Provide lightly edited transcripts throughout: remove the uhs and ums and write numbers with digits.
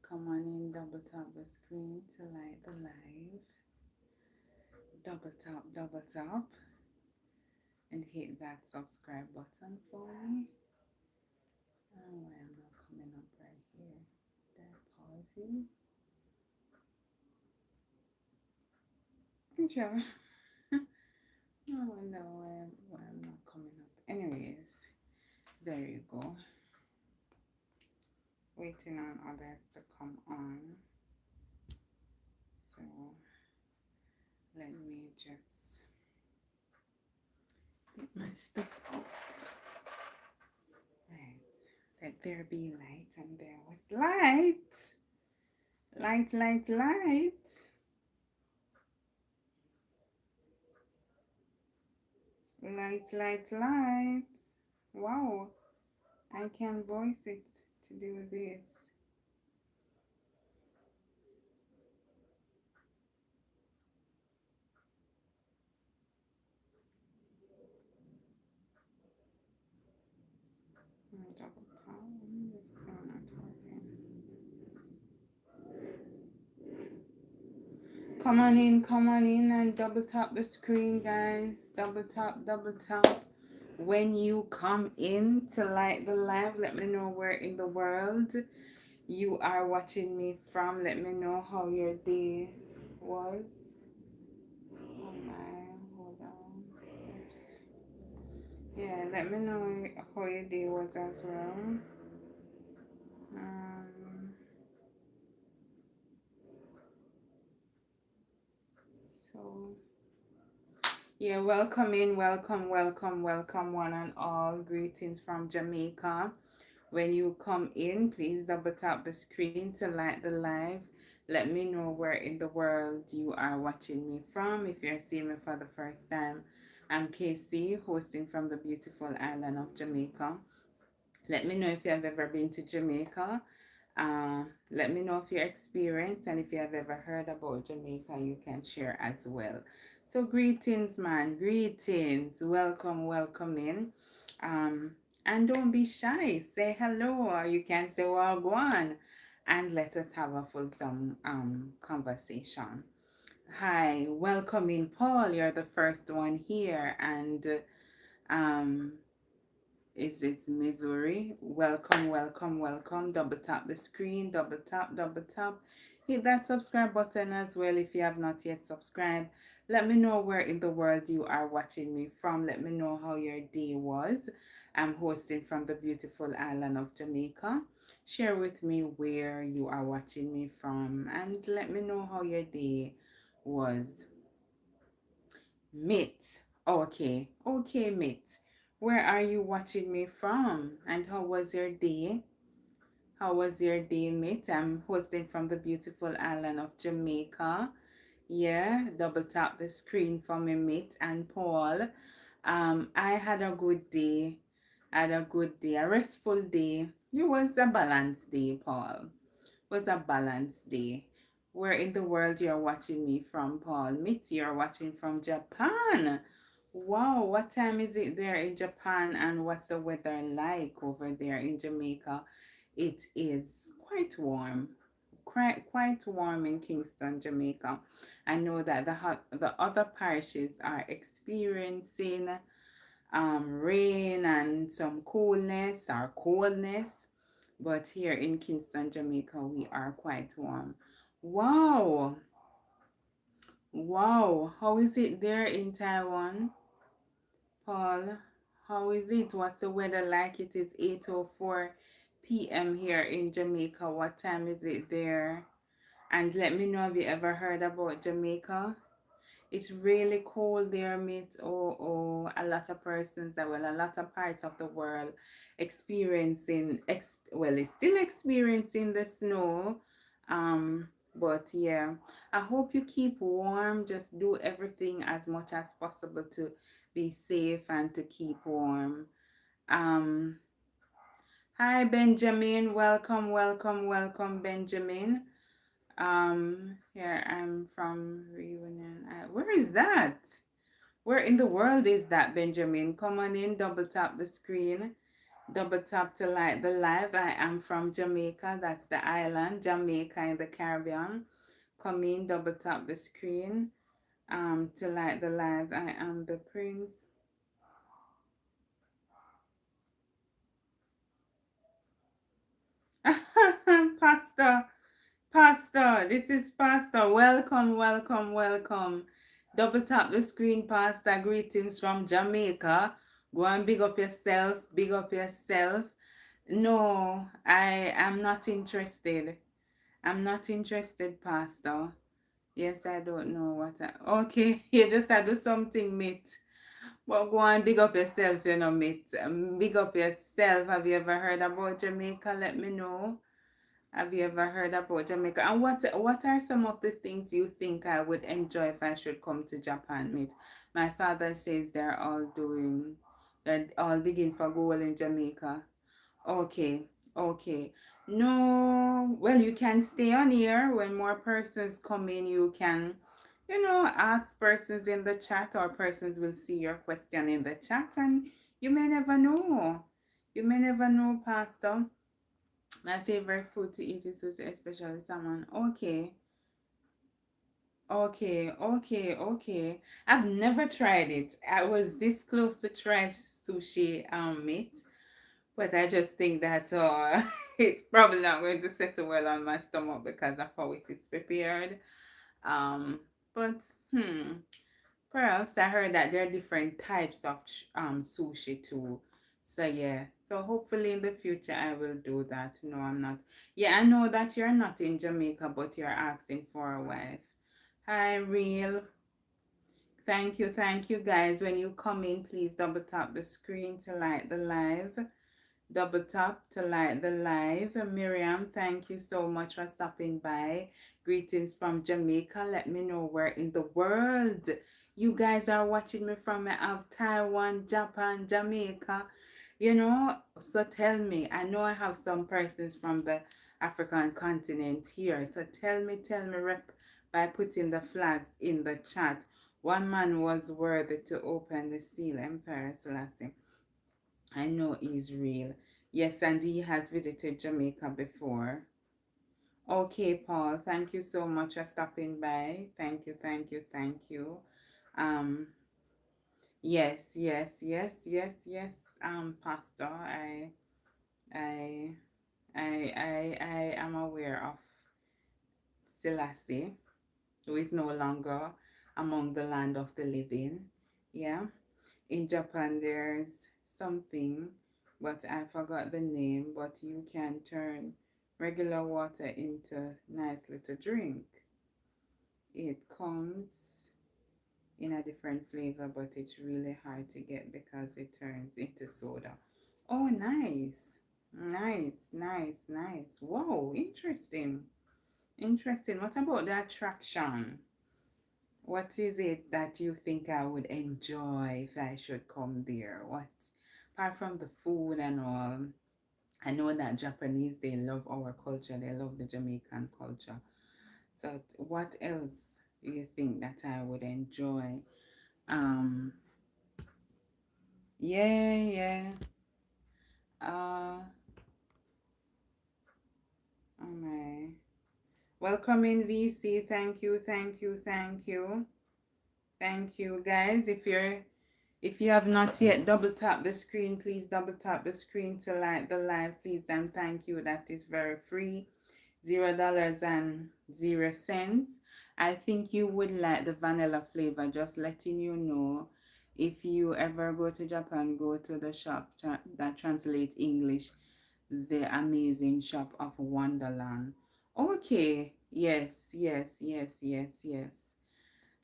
Come on in, double tap the screen to light the live. Double tap, and hit that subscribe button for me. Oh, why am not coming up right here? They're pausing. Yeah. I wonder why I'm not coming up. Anyways, there you go. Waiting on others to come on. So let me just get my stuff up. Right. Let there be light, and there was light. Light, light, light. Light, light, light. Wow. I can voice it to do this. Double tap. It's still not working. Come on in, and double tap the screen, guys. Double tap, double tap. When you come in to light the live, let me know where in the world you are watching me from. Let me know how your day was. Oh my, hold on. Oops. Yeah, let me know how your day was as well. So yeah, welcome in, welcome one and all. Greetings from Jamaica. When you come in, please double tap the screen to light the live. Let me know where in the world you are watching me from. If you're seeing me for the first time, I'm KC, hosting from the beautiful island of Jamaica. Let me know if you have ever been to Jamaica. Let me know if your experience, and if you have ever heard about Jamaica, you can share as well. So greetings, man. Greetings. Welcome in. Um, and don't be shy. Say hello, or you can say wagwan, and let us have a fulsome conversation. Hi, welcome in, Paul. You're the first one here, and um is this Missouri? Welcome. Double tap the screen, double tap. Hit that subscribe button as well if you have not yet subscribed. Let me know where in the world you are watching me from. Let me know how your day was. I'm hosting from the beautiful island of Jamaica. Share with me where you are watching me from, and let me know how your day was. Mitt. Okay, Mitt. Where are you watching me from? And how was your day? How was your day, Mitt? I'm hosting from the beautiful island of Jamaica. Yeah, double tap the screen for me, Mitt and Paul. I had a good day. A restful day. It was a balanced day, Paul. It was a balanced day. Where in the world you're watching me from, Paul? Mitzi, you're watching from Japan. Wow, what time is it there in Japan, and what's the weather like over there in Jamaica? It is quite warm in Kingston, Jamaica. I know that the other parishes are experiencing rain and some coolness or coldness, but here in Kingston, Jamaica, we are quite warm. Wow, how is it there in Taiwan, Paul? How is it? What's the weather like? It is 8:04 p.m. here in Jamaica. What time is it there? And let me know, have you ever heard about Jamaica? It's really cold there, mate. A lot of persons that, well, a lot of parts of the world experiencing, it's still experiencing the snow. But yeah, I hope you keep warm. Just do everything as much as possible to be safe and to keep warm. Um, Hi, Benjamin. Welcome, Benjamin. Here I'm from Reunion. Where is that? Where in the world is that, Benjamin? Come on in, double tap the screen. Double tap to like the live. I am from Jamaica. That's the island, Jamaica in the Caribbean. Come in, double tap the screen to like the live. I am the prince. Pastor, Pastor, this is Pastor. Welcome, welcome, welcome. Double tap the screen, Pastor. Greetings from Jamaica. Go and big up yourself, big up yourself. No, I am not interested. I'm not interested, Pastor. Yes, I don't know what I... Okay, you just had to do something, mate. But go and big up yourself, you know, mate. Big up yourself. Have you ever heard about Jamaica? Let me know. Have you ever heard about Jamaica? And what are some of the things you think I would enjoy if I should come to Japan, mate? My father says they're all digging for gold in Jamaica. Okay, okay. No, well, you can stay on here. When more persons come in, you can, ask persons in the chat, or persons will see your question in the chat, and you may never know. You may never know, Pastor. My favorite food to eat is sushi, especially salmon. Okay, okay, okay, okay. I've never tried it. I was this close to try sushi, meat. But I just think that it's probably not going to settle well on my stomach because of how it is prepared. Um, but perhaps I heard that there are different types of sushi too. So yeah, so hopefully in the future I will do that. No, I'm not. Yeah, I know that you're not in Jamaica, but you're asking for a wife. Hi, real. Thank you guys. When you come in, please double tap the screen to like the live. Double tap to like the live. Miriam, thank you so much for stopping by. Greetings from Jamaica. Let me know where in the world you guys are watching me from. I have Taiwan, Japan, Jamaica. So tell me. I know I have some persons from the African continent here. So tell me, rep by putting the flags in the chat. One man was worthy to open the seal, Emperor Selassie. I know he's real. Yes, and he has visited Jamaica before. Okay, Paul, thank you so much for stopping by. Thank you, thank you, thank you. Um, yes, yes, yes, yes, yes. Pastor, I, I am aware of Selassie, who is no longer among the land of the living. Yeah. In Japan, there's something, but I forgot the name, but you can turn regular water into nice little drink. It comes in a different flavor, but it's really hard to get because it turns into soda. Oh, nice. Nice, nice, nice. Wow, interesting. Interesting. What about the attraction? What is it that you think I would enjoy if I should come there? What, apart from the food and all, I know that Japanese, they love our culture, they love the Jamaican culture. So what else do you think that I would enjoy? Um, yeah, yeah. Uh, oh my. Welcome in VC. Thank you, thank you, thank you. Thank you, guys. If you have not yet double tap the screen, please double tap the screen to like the live, please, and thank you. That is very free. $0.00. I think you would like the vanilla flavor. Just letting you know, if you ever go to Japan, go to the shop that translates English, the amazing shop of Wonderland. Okay, yes, yes, yes, yes, yes.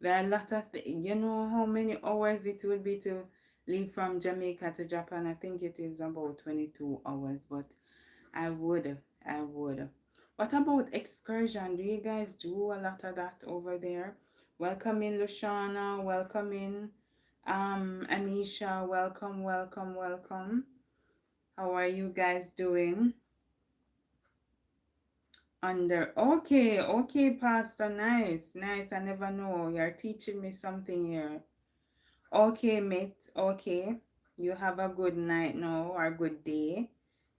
There are a lot of things. You know how many hours it would be to leave from Jamaica to Japan? I think it is about 22 hours, but I would. I would. What about excursion? Do you guys do a lot of that over there? Welcome in, Lushana. Welcome in. Anisha, welcome, welcome, welcome. How are you guys doing? Okay, Pastor. Nice, nice. I never know. You're teaching me something here. Okay, mate. Okay. You have a good night now or good day.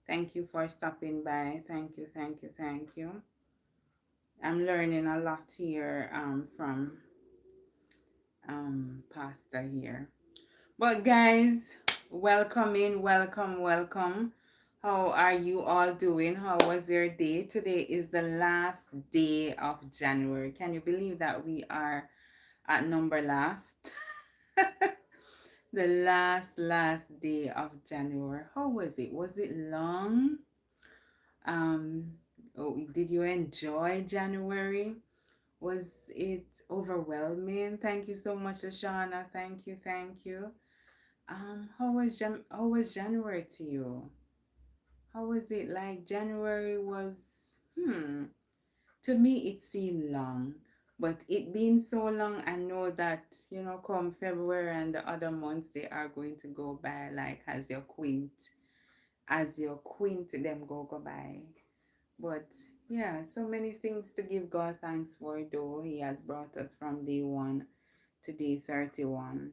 Thank you for stopping by. Thank you, thank you, thank you. I'm learning a lot here from Pastor here. But guys, welcome in, welcome, welcome. How are you all doing? How was your day? Today is the last day of January. Can you believe that we are at number last? The last day of January. How was it? Was it long? Um, oh, did you enjoy January? Was it overwhelming? Thank you so much, Ashana. Thank you, thank you. How was January to you? How was it like? January was to me it seemed long, but it being so long, I know that come February and the other months they are going to go by like as your quint them go by. But yeah, so many things to give God thanks for, though He has brought us from day 1 to day 31.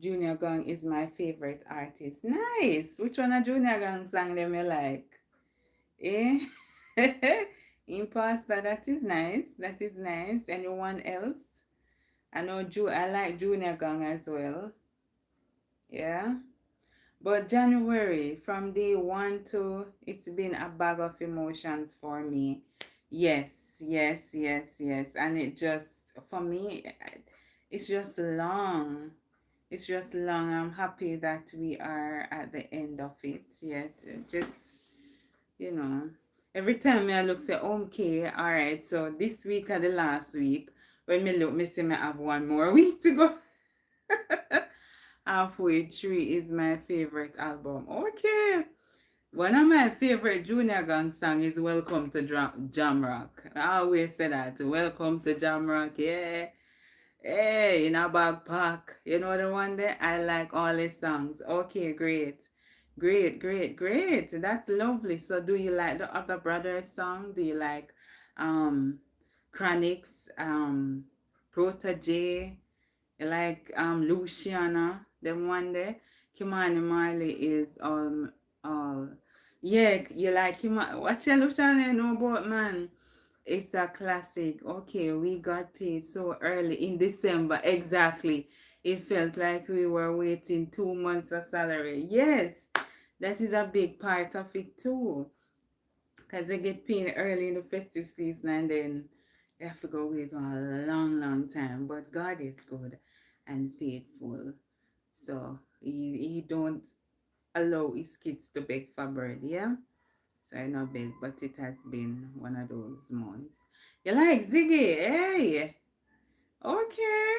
Junior Gong is my favorite artist. Nice. Which one of Junior Gong song them you like? Eh? Imposter, that is nice. That is nice. Anyone else? I know I like Junior Gong as well. Yeah. But January, from day 1 to, it's been a bag of emotions for me. Yes, yes, yes, yes. And it just, for me, it's just long. It's just long. I'm happy that we are at the end of it. Yet, just, you know, every time I look, say, okay, all right, so this week or the last week, when me look, me see me have one more week to go. Halfway Tree is my favorite album. Okay. One of my favorite Junior Gang song is Welcome to Jamrock. I always say that. Welcome to Jamrock. Yeah. Hey, in a backpack. You know the one there? I like all his songs. Okay, great. Great, great, great. That's lovely. So do you like the other brothers song? Do you like Chronix, Protege? You like Luciana, them one there. Kimani Marley is yeah, you like Kimani. What you Luciana know about, man? It's a classic. Okay, we got paid so early in December. Exactly. It felt like we were waiting 2 months of salary. Yes, that is a big part of it too. Because they get paid early in the festive season and then you have to go wait on a long, long time. But God is good and faithful. So he don't allow his kids to beg for bread, yeah? So I not beg, but it has been one of those months. You like Ziggy? Hey! Okay.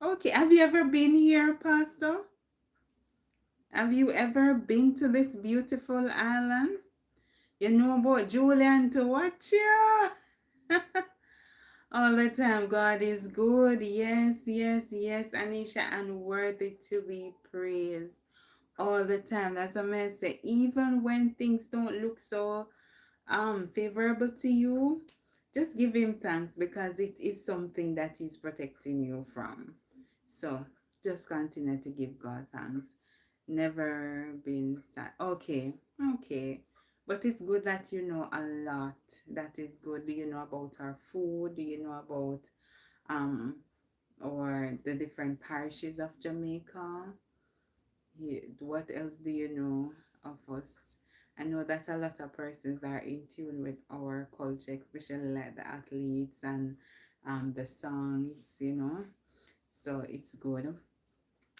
Okay. Have you ever been here, Pastor? Have you ever been to this beautiful island? You know about Julian to watch you? All the time, God is good. Yes, yes, yes, Anisha, and worthy to be praised. All the time. That's what I say. Even when things don't look so favorable to you, just give him thanks because it is something that he's protecting you from. So just continue to give God thanks. Never been sad. Okay, okay. But it's good that you know a lot. That is good. Do you know about our food? Do you know about um or the different parishes of Jamaica? What else do you know of us? I know that a lot of persons are in tune with our culture, especially like the athletes and the songs, So it's good.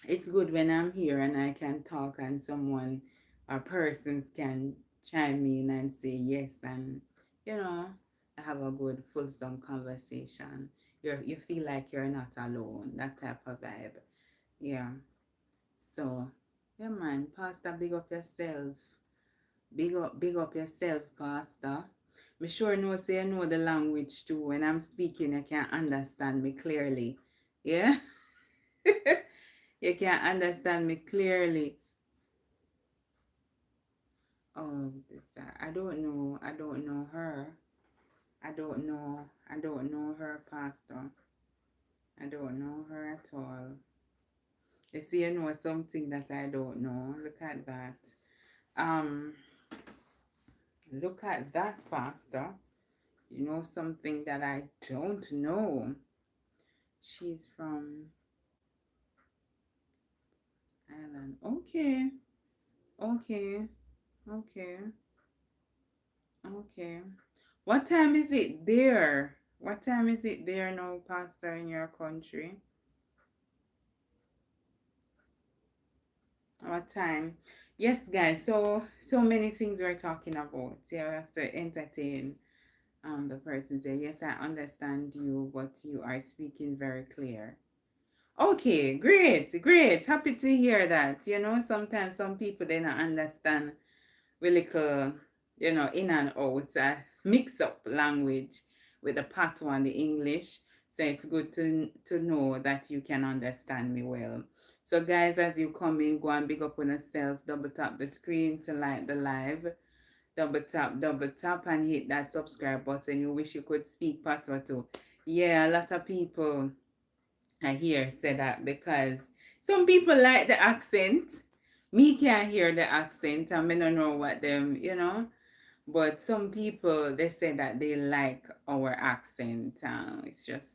It's good when I'm here and I can talk and someone or persons can chime in and say yes and have a good fulsome conversation. You feel like you're not alone, that type of vibe. Yeah. So yeah man, Pastor, big up yourself. Big up yourself, Pastor. Me sure know say you know the language too. When I'm speaking, you can understand me clearly. Yeah? You can understand me clearly. Oh, I don't know. I don't know her. I don't know. I don't know her, Pastor. I don't know her at all. You see, you know something that I don't know. Look at that. Um, look at that, Pastor. You know something that I don't know. She's from Ireland. Okay, okay, okay, okay. What time is it there? What time is it there now, Pastor, in your country? What time? Yes, guys. So many things we're talking about. Yeah, we have to entertain the person. Say, yes, I understand you, but you are speaking very clear. Okay, great, great. Happy to hear that. You know, sometimes some people they don't understand we little, in and out, mix up language with the patois and the English. So it's good to know that you can understand me well. So guys, as you come in, go and big up on yourself, double tap the screen to like the live, double tap and hit that subscribe button. You wish you could speak patois too. Yeah, a lot of people I hear say that because some people like the accent. Me can't hear the accent and I don't know what them. But some people they say that they like our accent. It's just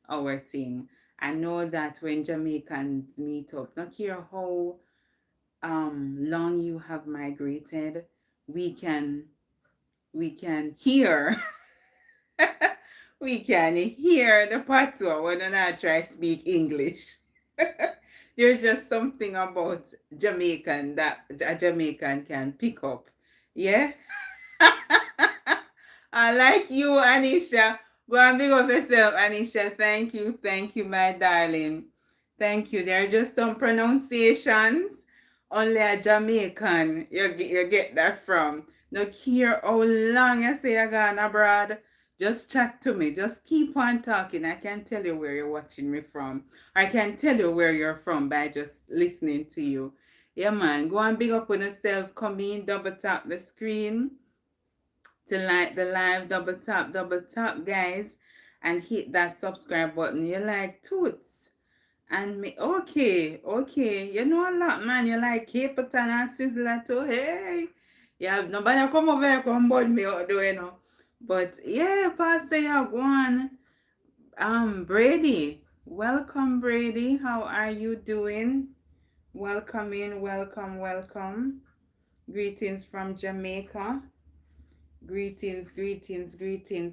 our thing. I know that when Jamaicans meet up, not care how long you have migrated, we can hear we can hear the patois when I try to speak English. There's just something about Jamaican that a Jamaican can pick up. Yeah? I like you, Anisha. Go and big up yourself, Anisha. Thank you, my darling. Thank you. There are just some pronunciations only a Jamaican you get that from. No care how long you say you're gone abroad. Just chat to me. Just keep on talking. I can tell you where you're watching me from. I can tell you where you're from by just listening to you. Yeah, man. Go and big up on yourself. Come in, double tap the screen to like the live, double tap, guys, and hit that subscribe button. You like Toots and me. Okay. You know a lot, man. You like Capleton and Sizzler too. Hey. Yeah, nobody come over here, come board me out, though. But yeah, Pastor, you go on. Brady. Welcome, Brady. How are you doing? Welcome in, welcome. Greetings from Jamaica. Greetings,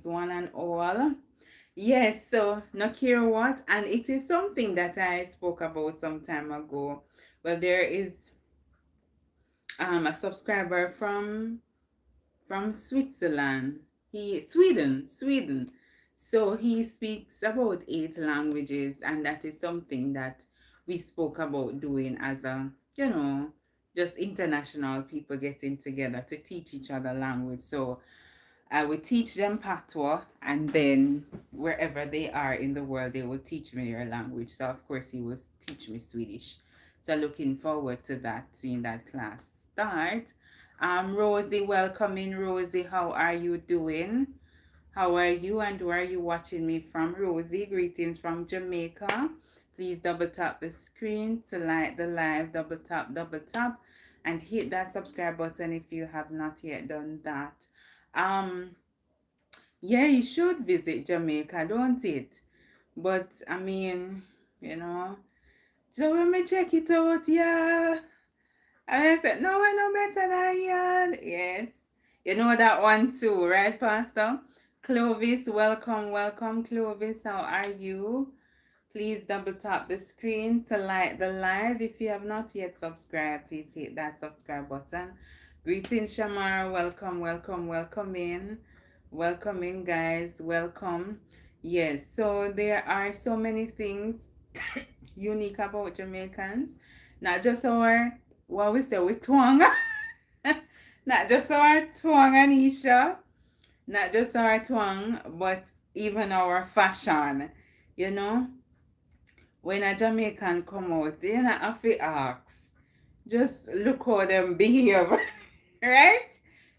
one and all. Yes, so not care what, and it is something that I spoke about some time ago. Well, there is a subscriber from Switzerland. Sweden. So he speaks about 8 languages, and that is something that we spoke about doing as just international people getting together to teach each other language. So I would teach them patois, and then wherever they are in the world, they will teach me their language. So of course, he will teach me Swedish. So looking forward to that, seeing that class start. Rosie, welcome in, Rosie. How are you doing? How are you, and where are you watching me from? Rosie, greetings from Jamaica. Please double tap the screen to like the live, double tap, and hit that subscribe button if you have not yet done that. Yeah, you should visit Jamaica, don't it? But I mean, you know, so when me check it out, yeah. And I said, no, I know better than you. Yes. You know that one too, right, Pastor? Clovis, welcome, Clovis. How are you? Please double tap the screen to like the live. If you have not yet subscribed, please hit that subscribe button. Greetings, Shamar. Welcome in. Welcome in, guys. Welcome. Yes, so there are so many things unique about Jamaicans. Not just our, what we say, we twang. Not just our twang, Anisha. Not just our twang, but even our fashion. You know, when a Jamaican come out, they not have to ask. Just look how them behave. Right?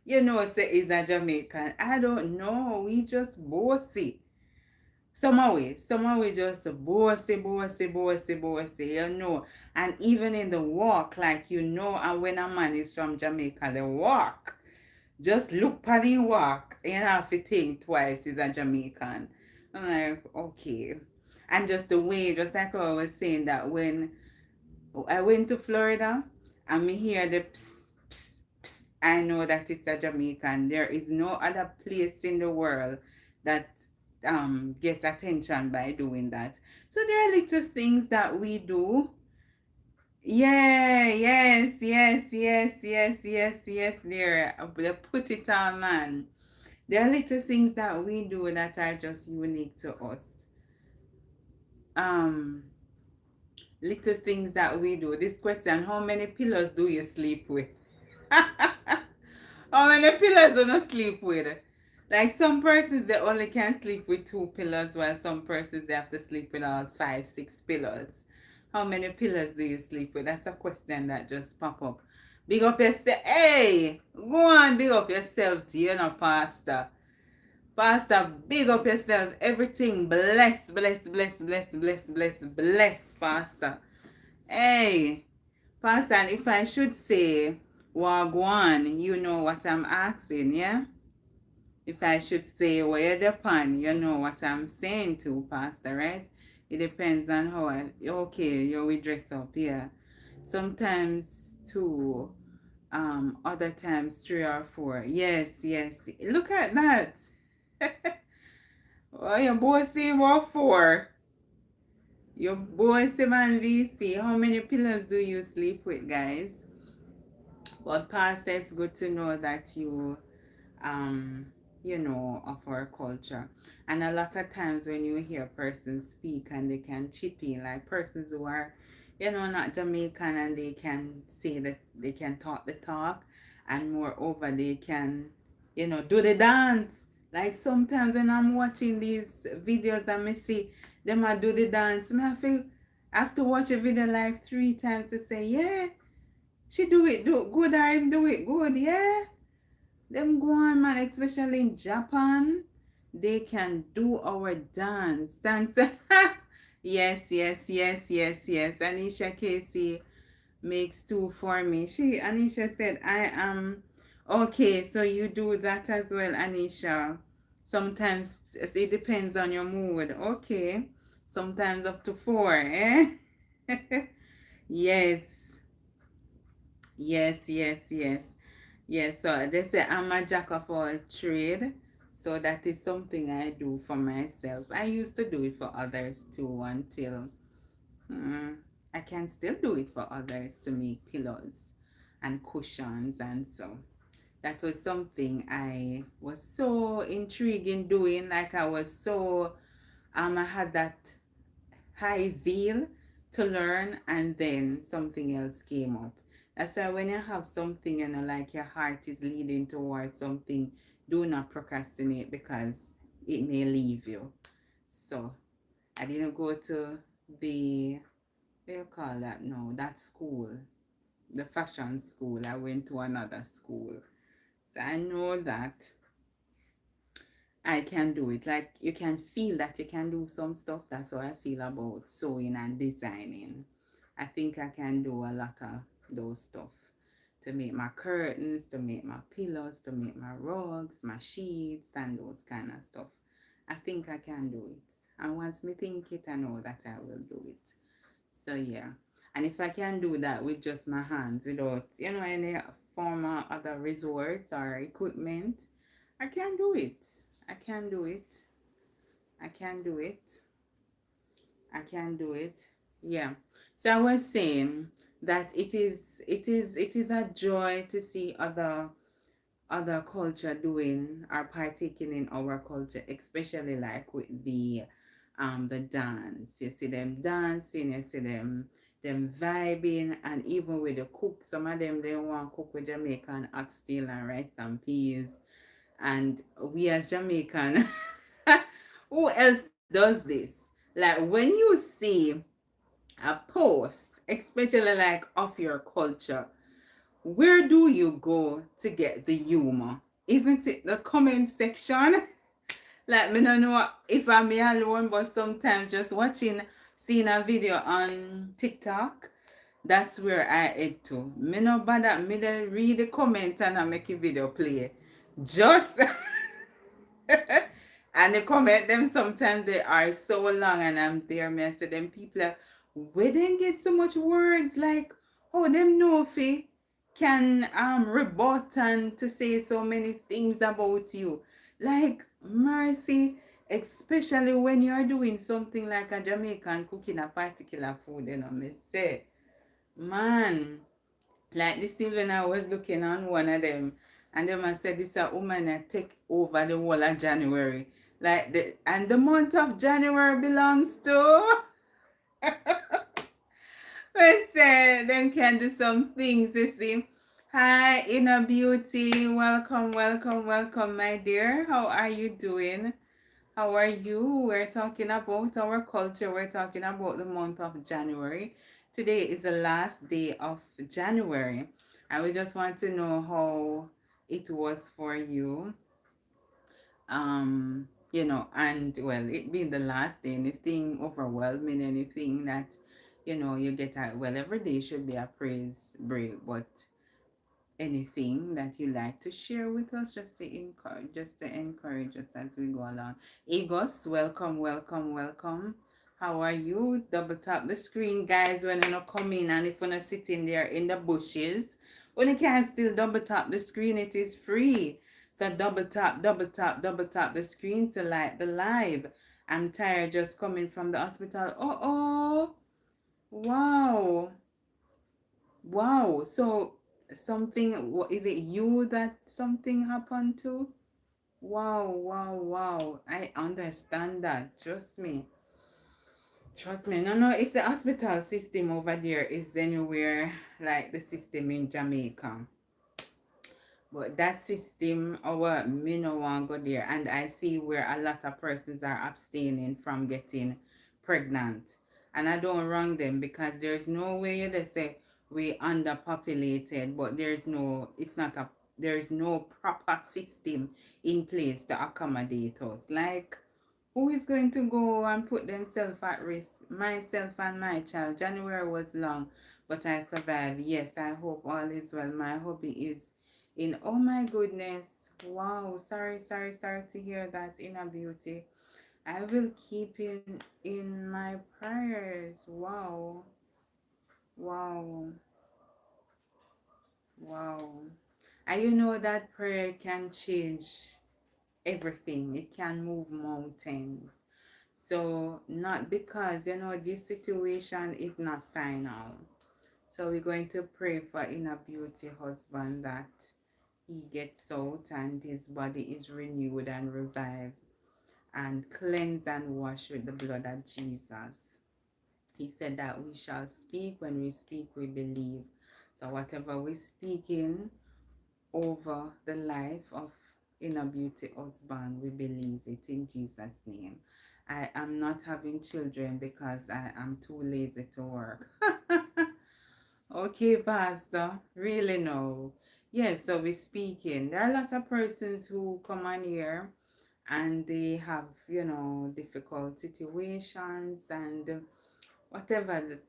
You know, say is a Jamaican. I don't know. We just bossy. Some way just bossy, bossy, bossy, bossy, you know. And even in the walk, like you know, and when a man is from Jamaica, the walk, just look at the walk, you have to think twice is a Jamaican. I'm like, okay. And just the way, just like I was saying that when I went to Florida and me hear the psst, psst, psst, I know that it's a Jamaican. There is no other place in the world that gets attention by doing that. So there are little things that we do. Yeah, yes, yes, yes, yes, yes, yes, there. They put it on, man. There are little things that we do that are just unique to us. Um, Little things that we do. This question, how many pillows do you sleep with? How many pillows do you sleep with? Like some persons they only can sleep with 2 pillows, while some persons they have to sleep with all 5, 6 pillows. How many pillows do you sleep with? That's a question that just pop up. Big up yourself. Hey, go on, big up yourself, you know, Pastor. Pastor, big up yourself. Everything bless, bless, bless, bless, bless, bless, bless, Pastor. Hey, Pastor, and if I should say Wagwan, you know what I'm asking, yeah? If I should say where the pan, you know what I'm saying to, Pastor, right? It depends on how okay, you will dress up, yeah. Sometimes 2, other times 3 or 4. Yes, yes. Look at that. Oh, your boy say what 4? Your boy say man VC. How many pillows do you sleep with, guys? But Pastor, it's good to know that um you know of our culture. And a lot of times when you hear persons speak and they can chip in, like persons who are not Jamaican, and they can say that they can talk the talk, and moreover they can do the dance. Like sometimes when I'm watching these videos and I see them I do the dance, and I have to watch a video like 3 times to say, yeah, she do it do good, or him do it good, yeah. Them go on, man, especially in Japan. They can do our dance. Thanks. Yes, yes, yes, yes, yes. Anisha Casey makes 2 for me. Anisha said, I am okay. So you do that as well, Anisha. Sometimes it depends on your mood. Okay. Sometimes up to 4, eh? Yes. Yes, yes, yes. Yes, so they say I'm a jack of all trade. So that is something I do for myself. I used to do it for others too until I can still do it for others to make pillows and cushions, and so that was something I was so intrigued in doing. Like I was so I had that high zeal to learn, and then something else came up. That's why when you have something and like your heart is leading towards something, do not procrastinate, because it may leave you. So I didn't go to the, what do you call that? No, that school, the fashion school. I went to another school. So I know that I can do it. Like you can feel that you can do some stuff. That's how I feel about sewing and designing. I think I can do a lot of those stuff to make my curtains, to make my pillows, to make my rugs, my sheets, and those kind of stuff. I think I can do it. And once me think it, I know that I will do it. So yeah. And if I can do that with just my hands, without any form of other resource or equipment, I can do it. I can do it. I can do it. I can do it. Yeah. So I was saying that it is a joy to see other culture doing or partaking in our culture, especially like with the dance. You see them dancing, you see them vibing, and even with the cook, some of them they want to cook with Jamaican oxtail and rice and peas. And we as Jamaican, who else does this? Like when you see a post, especially like of your culture, where do you go to get the humor? Isn't it the comment section? Like me don't know if I'm me alone, but sometimes just seeing a video on TikTok, that's where I head to. Me no bother, me dey read the comment and I make a video play. Just and the comment them sometimes they are so long and I'm there, me I say them people where they get so much words like oh them know fi can rebut and to say so many things about you. Like mercy, especially when you're doing something like a Jamaican cooking a particular food, me say, man, like this evening I was looking on one of them and them I said this a woman that take over the whole of January. Like the month of January belongs to let's say them can do some things, you see. Hi, Inner Beauty. Welcome, welcome, welcome, my dear. How are you doing? How are you? We're talking about our culture. We're talking about the month of January. Today is the last day of January. And we just want to know how it was for you. And well, it being the last day, anything overwhelming, anything that, you get at, well, every day should be a praise break, but anything that you like to share with us just to encourage us as we go along. Egos, welcome, welcome, welcome. How are you? Double tap the screen, guys, when you come in, and if you're not sitting there in the bushes, when you can still double tap the screen, it is free. So double tap, double tap, double tap the screen to like the live. I'm tired just coming from the hospital. Oh, wow. Wow. So something, what is it, you that something happened to? Wow, wow, wow. I understand that. Trust me. Trust me. No, no, if the hospital system over there is anywhere like the system in Jamaica. But that system, our me no want go there. And I see where a lot of persons are abstaining from getting pregnant. And I don't wrong them because there's no way they say we underpopulated, but there's no proper system in place to accommodate us. Like who is going to go and put themselves at risk? Myself and my child. January was long, but I survived. Yes, I hope all is well. My hobby is in, oh my goodness. Wow. Sorry to hear that, Inner Beauty. I will keep in my prayers. Wow. Wow. Wow. And you know that prayer can change everything. It can move mountains. So not because this situation is not final. So we're going to pray for Inner Beauty husband that he gets out and his body is renewed and revived and cleansed and washed with the blood of Jesus. He said that we shall speak. When we speak, we believe. So whatever we're speaking over the life of Inner Beauty husband, we believe it in Jesus' name. I am not having children because I am too lazy to work. Okay, Pastor. Really no. Yes, so we're speaking. There are a lot of persons who come on here and they have, difficult situations and whatever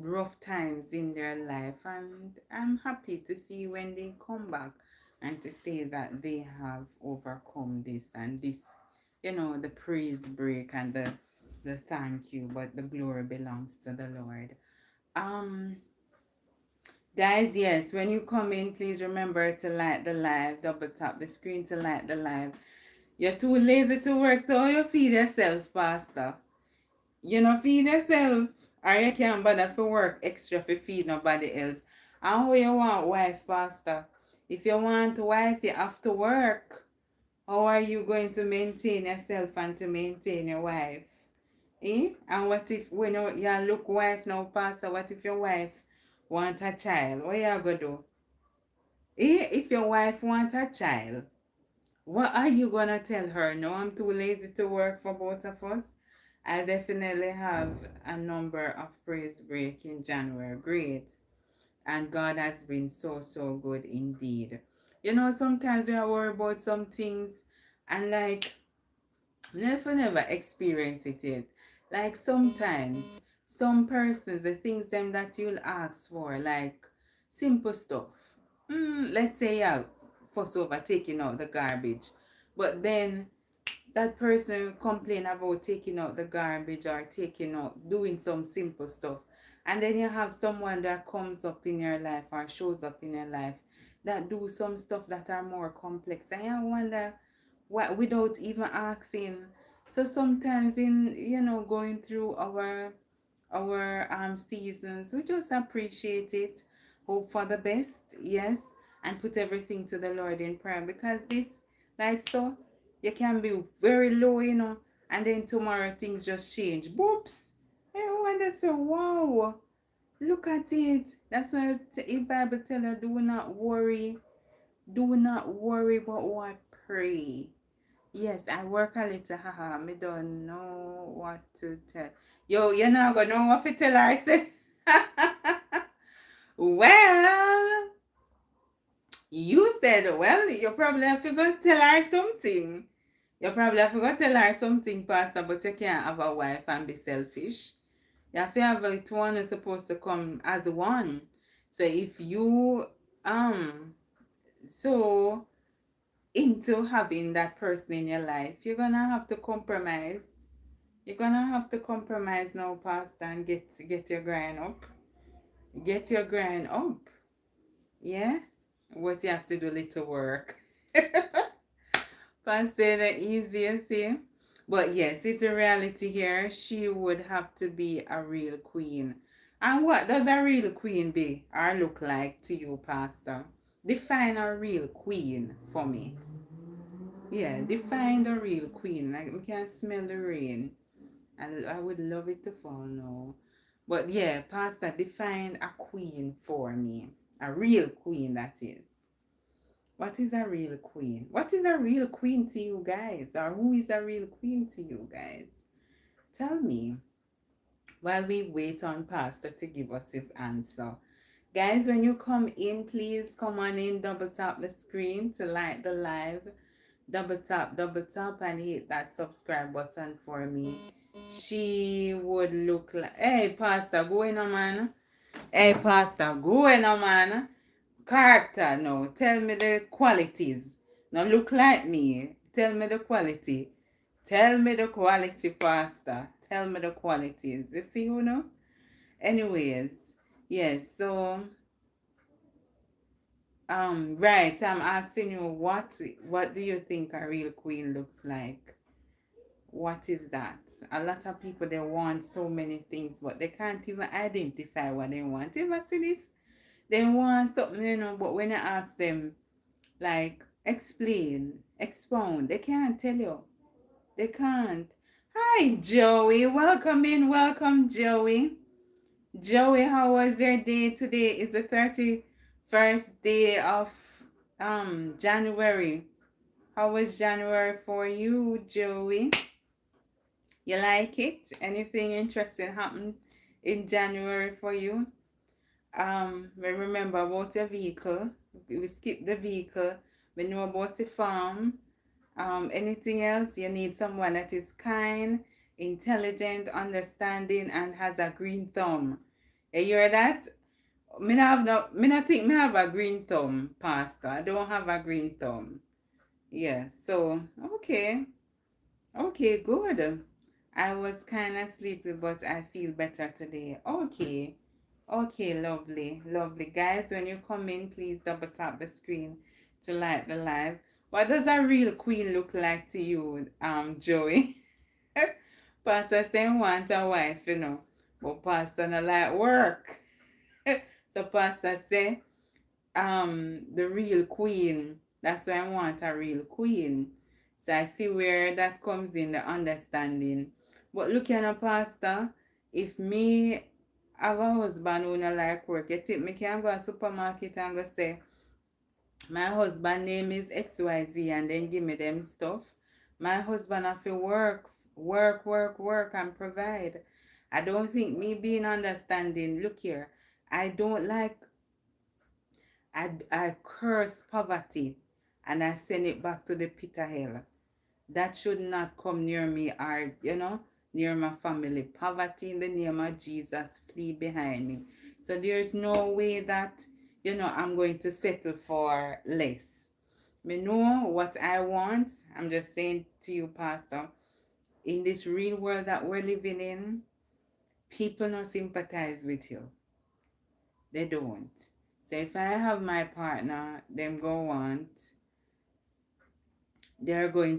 rough times in their life, and I'm happy to see when they come back and to say that they have overcome this and this, the praise break and the thank you, but the glory belongs to the Lord. Guys, yes, when you come in, please remember to like the live, double tap the screen to like the live. You're too lazy to work, so you feed yourself, Pastor. You know, feed yourself. Or you can't bother for work extra for feed nobody else. And how you want wife, Pastor? If you want wife, you have to work. How are you going to maintain yourself and to maintain your wife? Eh? And what if when you look wife now, Pastor, what if your wife want a child? What you gonna do? Eh? If your wife want a child, what are you gonna tell her? No, I'm too lazy to work for both of us. I definitely have a number of praise break in January. Great. And God has been so, so good indeed. Sometimes we are worried about some things and like Never experience it yet. Like sometimes, some persons, the things them that you'll ask for, like simple stuff. Let's say yeah, fuss over taking out the garbage, but then that person complain about taking out the garbage or taking out doing some simple stuff, and then you have someone that comes up in your life or shows up in your life that do some stuff that are more complex, and you wonder what without even asking. So sometimes in going through our seasons, we just appreciate it, hope for the best, yes, and put everything to the Lord in prayer, because this, like, so you can be very low, and then tomorrow things just change, boops. I wonder, say, wow, look at it. That's why the Bible tell you, do not worry, but what, pray. Yes, I work a little, haha. Me don't know what to tell. Yo, you're not gonna know what to tell her, say. Well, you said, well, you probably have to go tell her something. You probably have to go tell her something, Pastor, but you can't have a wife and be selfish. You have to have it one is supposed to come as one. So if you so into having that person in your life, you're gonna have to compromise. You're gonna have to compromise now, Pastor, and get your grind up. Get your grind up. Yeah? What you have to do little work. Pastor the easiest here. But yes, it's a reality here. She would have to be a real queen. And what does a real queen be or look like to you, Pastor? Define a real queen for me. Yeah, define the real queen. Like, we can smell the rain. And I would love it to fall now. But yeah, Pastor, define a queen for me. A real queen, that is. What is a real queen? What is a real queen to you guys? Or who is a real queen to you guys? Tell me while we wait on Pastor to give us his answer. Guys, when you come in, please come on in, double tap the screen to like the live. Double tap, and hit that subscribe button for me. She would look like, hey, Pastor, go in, man. Hey, Pastor, go in, man. Character, no. Tell me the qualities. Now look like me. Tell me the quality. Tell me the quality, Pastor. Tell me the qualities. You see who know? Anyways, yes, so right, I'm asking you, what do you think a real queen looks like? What is that? A lot of people, they want so many things, but they can't even identify what they want. You ever see this? They want something, but when you ask them, like, explain, expound, they can't tell you. They can't. Hi, Joey. Welcome in. Welcome, Joey. Joey, how was your day today? Is the 31st day of January. How was January for you, Joey? You like it? Anything interesting happened in January for you? Remember about your vehicle. We skip the vehicle. We know about the farm. Anything else? You need someone that is kind, intelligent, understanding, and has a green thumb. You hear that? Me not think me have a green thumb, Pastor. I don't have a green thumb. Yeah, so okay. Okay, good. I was kind of sleepy, but I feel better today. Okay. Okay, lovely. Lovely. Guys, when you come in, please double tap the screen to like the live. What does a real queen look like to you, Joey? Pastor saying want a wife, but Pastor not like work. So Pastor say, the real queen. That's why I want a real queen. So I see where that comes in, the understanding. But look at a Pastor, if me have a husband who not like work, you think me can go to supermarket and go say, my husband name is XYZ, and then give me them stuff. My husband have to work and provide. I don't think me being understanding, look here, I don't like, I curse poverty and I send it back to the pit of hell. That should not come near me or, near my family. Poverty in the name of Jesus, flee behind me. So there's no way that, I'm going to settle for less. Me know what I want. I'm just saying to you, Pastor, in this real world that we're living in, people don't sympathize with you. They don't. So if I have my partner, they're going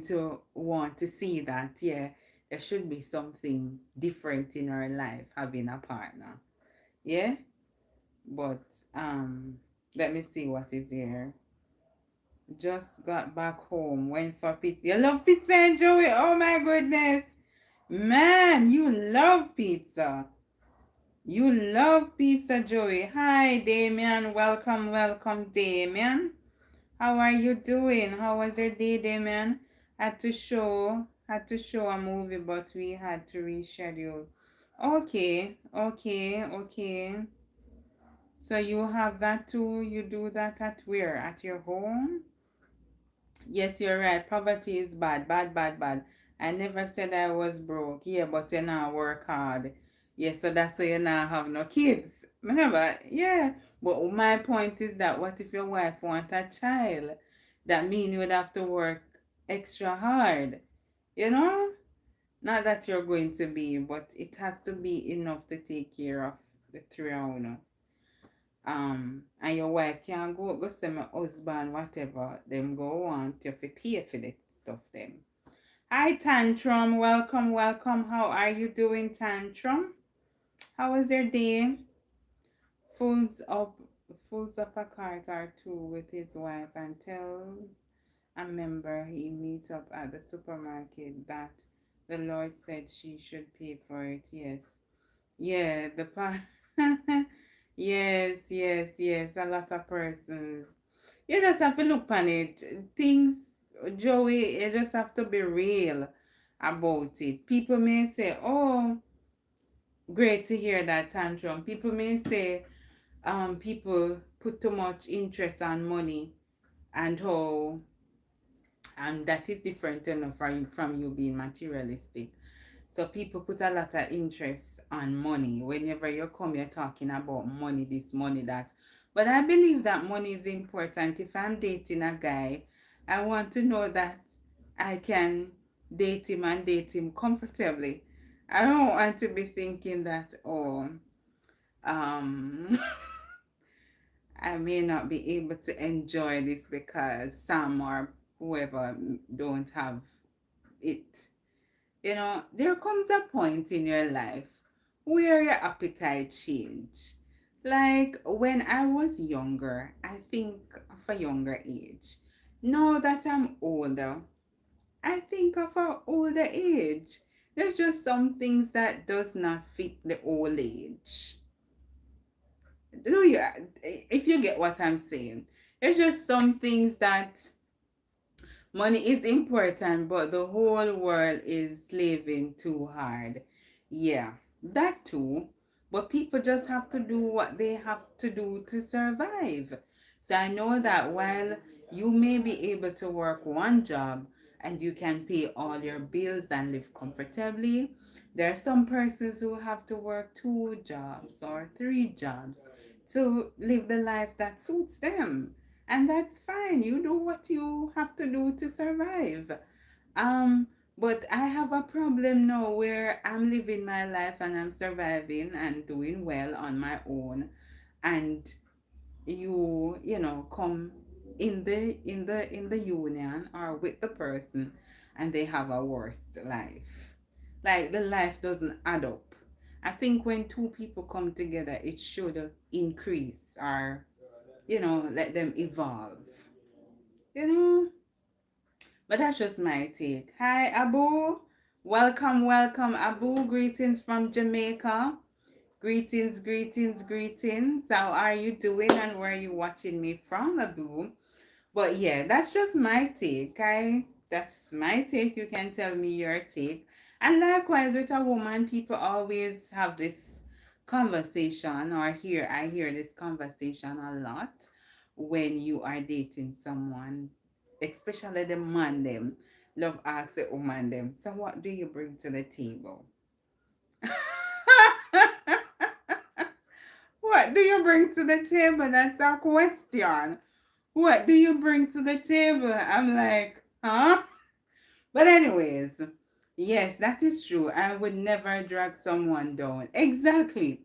to want to see that, yeah, there should be something different in our life having a partner. Yeah? But let me see what is here. Just got back home, went for pizza. You love pizza and Joey? Oh my goodness. Man, you love pizza. You love pizza, Joey. Hi, Damien. Welcome, welcome, Damien. How are you doing? How was your day, Damien? Had to show a movie, but we had to reschedule. Okay, okay, okay. So you have that too? You do that at where? At your home? Yes, you're right. Poverty is bad, bad, bad, bad. I never said I was broke. Yeah, but you now work hard. Yeah, so that's why you now have no kids. Remember? Yeah. But my point is that what if your wife want a child? That means you would have to work extra hard. You know? Not that you're going to be, but it has to be enough to take care of the three of you. And your wife can go say my husband whatever them go want you to pay for that stuff them. Hi Tantrum, welcome, welcome. How are you doing, Tantrum? How was your day? Fulls up fulls up a cart or two with his wife and tells a member he meet up at the supermarket that the Lord said she should pay for it. Yes. Yeah, the part. Yes, yes, yes. A lot of persons. You just have to look on it. Things, Joey, you just have to be real about it. People may say, oh, great to hear that, Tantrum. People may say, people put too much interest on money and how, and that is different enough from you being materialistic. So people put a lot of interest on money. Whenever you come, you're talking about money, this, money, that. But I believe that money is important. If I'm dating a guy, I want to know that I can date him and date him comfortably. I don't want to be thinking that, oh, um, I may not be able to enjoy this because Sam or whoever don't have it. There comes a point in your life where your appetite change. Like when I was younger, I think of a younger age. Now that I'm older, I think of an older age. There's just some things that does not fit the old age. Do you, if you get what I'm saying? There's just some things that money is important, but the whole world is slaving too hard. Yeah, that too. But people just have to do what they have to do to survive. So I know that while you may be able to work one job and you can pay all your bills and live comfortably, there are some persons who have to work two jobs or three jobs to live the life that suits them, and that's fine. You do what you have to do to survive. But I have a problem now where I'm living my life and I'm surviving and doing well on my own, and come in the union or with the person, and they have a worst life. Like the life doesn't add up. I think when two people come together, it should increase or let them evolve. You know, but that's just my take. Hi, Abu. Welcome, welcome, Abu. Greetings from Jamaica. Greetings, greetings, greetings. How are you doing and where are you watching me from, Abu? But yeah, that's just my take. That's my take. You can tell me your take. And likewise with a woman, people always have this conversation, or I hear this conversation a lot when you are dating someone, especially the man them. Love asks the woman them, so what do you bring to the table? What do you bring to the table? That's a question. What do you bring to the table? I'm like, huh? But anyways, yes, that is true. I would never drag someone down. Exactly.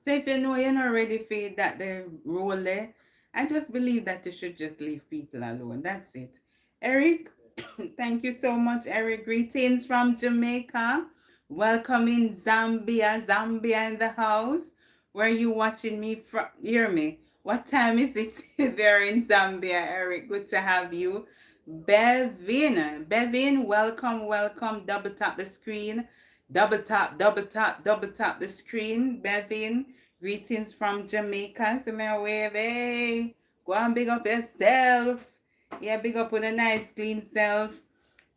So if you know you're not ready for that the role there, I just believe that you should just leave people alone. That's it. Eric, thank you so much, Eric. Greetings from Jamaica. Welcome in Zambia. Zambia in the house. Where are you watching me from? Hear me. What time is it there in Zambia, Eric? Good to have you. Bevin, welcome, welcome. Double tap the screen. Double tap the screen. Bevin, greetings from Jamaica. So my wave, hey. Go and big up yourself. Yeah, big up with a nice clean self.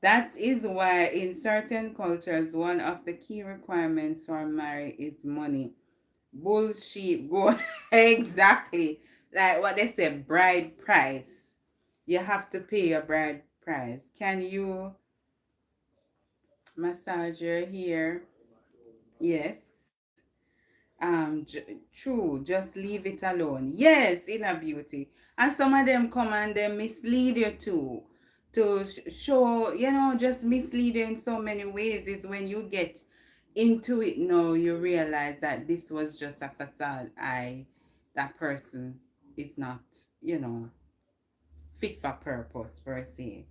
That is why in certain cultures, one of the key requirements for marriage is money. Bullshit. Go exactly. Like what they say, bride price. You have to pay your bride price. Can you massage your hair? Yes. True. Just leave it alone. Yes, inner beauty. And some of them come and they mislead you too. To show, just mislead you in so many ways is when you get into it now, you realize that this was just a facade. That person is not, you know, fit for purpose per se.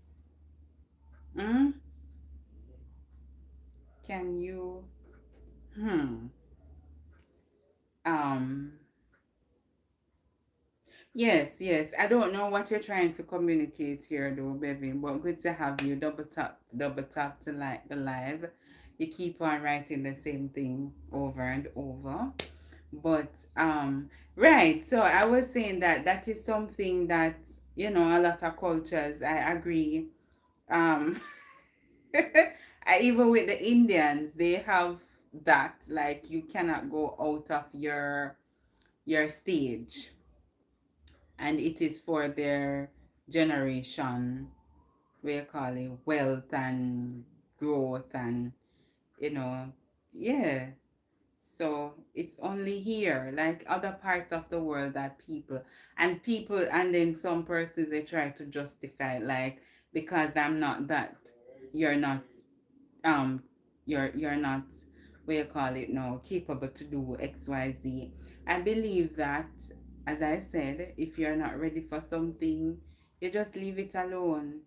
Mm? Can you, hmm, um, yes. I don't know what you're trying to communicate here though, baby, but good to have you. Double tap to like the live. You keep on writing the same thing over and over. But right, so I was saying that that is something that, a lot of cultures, I agree. Um even with the Indians, they have that, like you cannot go out of your stage, and it is for their generation, we call it wealth and growth, and you know yeah. So it's only here, like other parts of the world, that and then some persons, they try to justify, like, because I'm not that, you're not, um you're not, what you call it now, capable to do XYZ. I believe that, as I said, if you're not ready for something, you just leave it alone.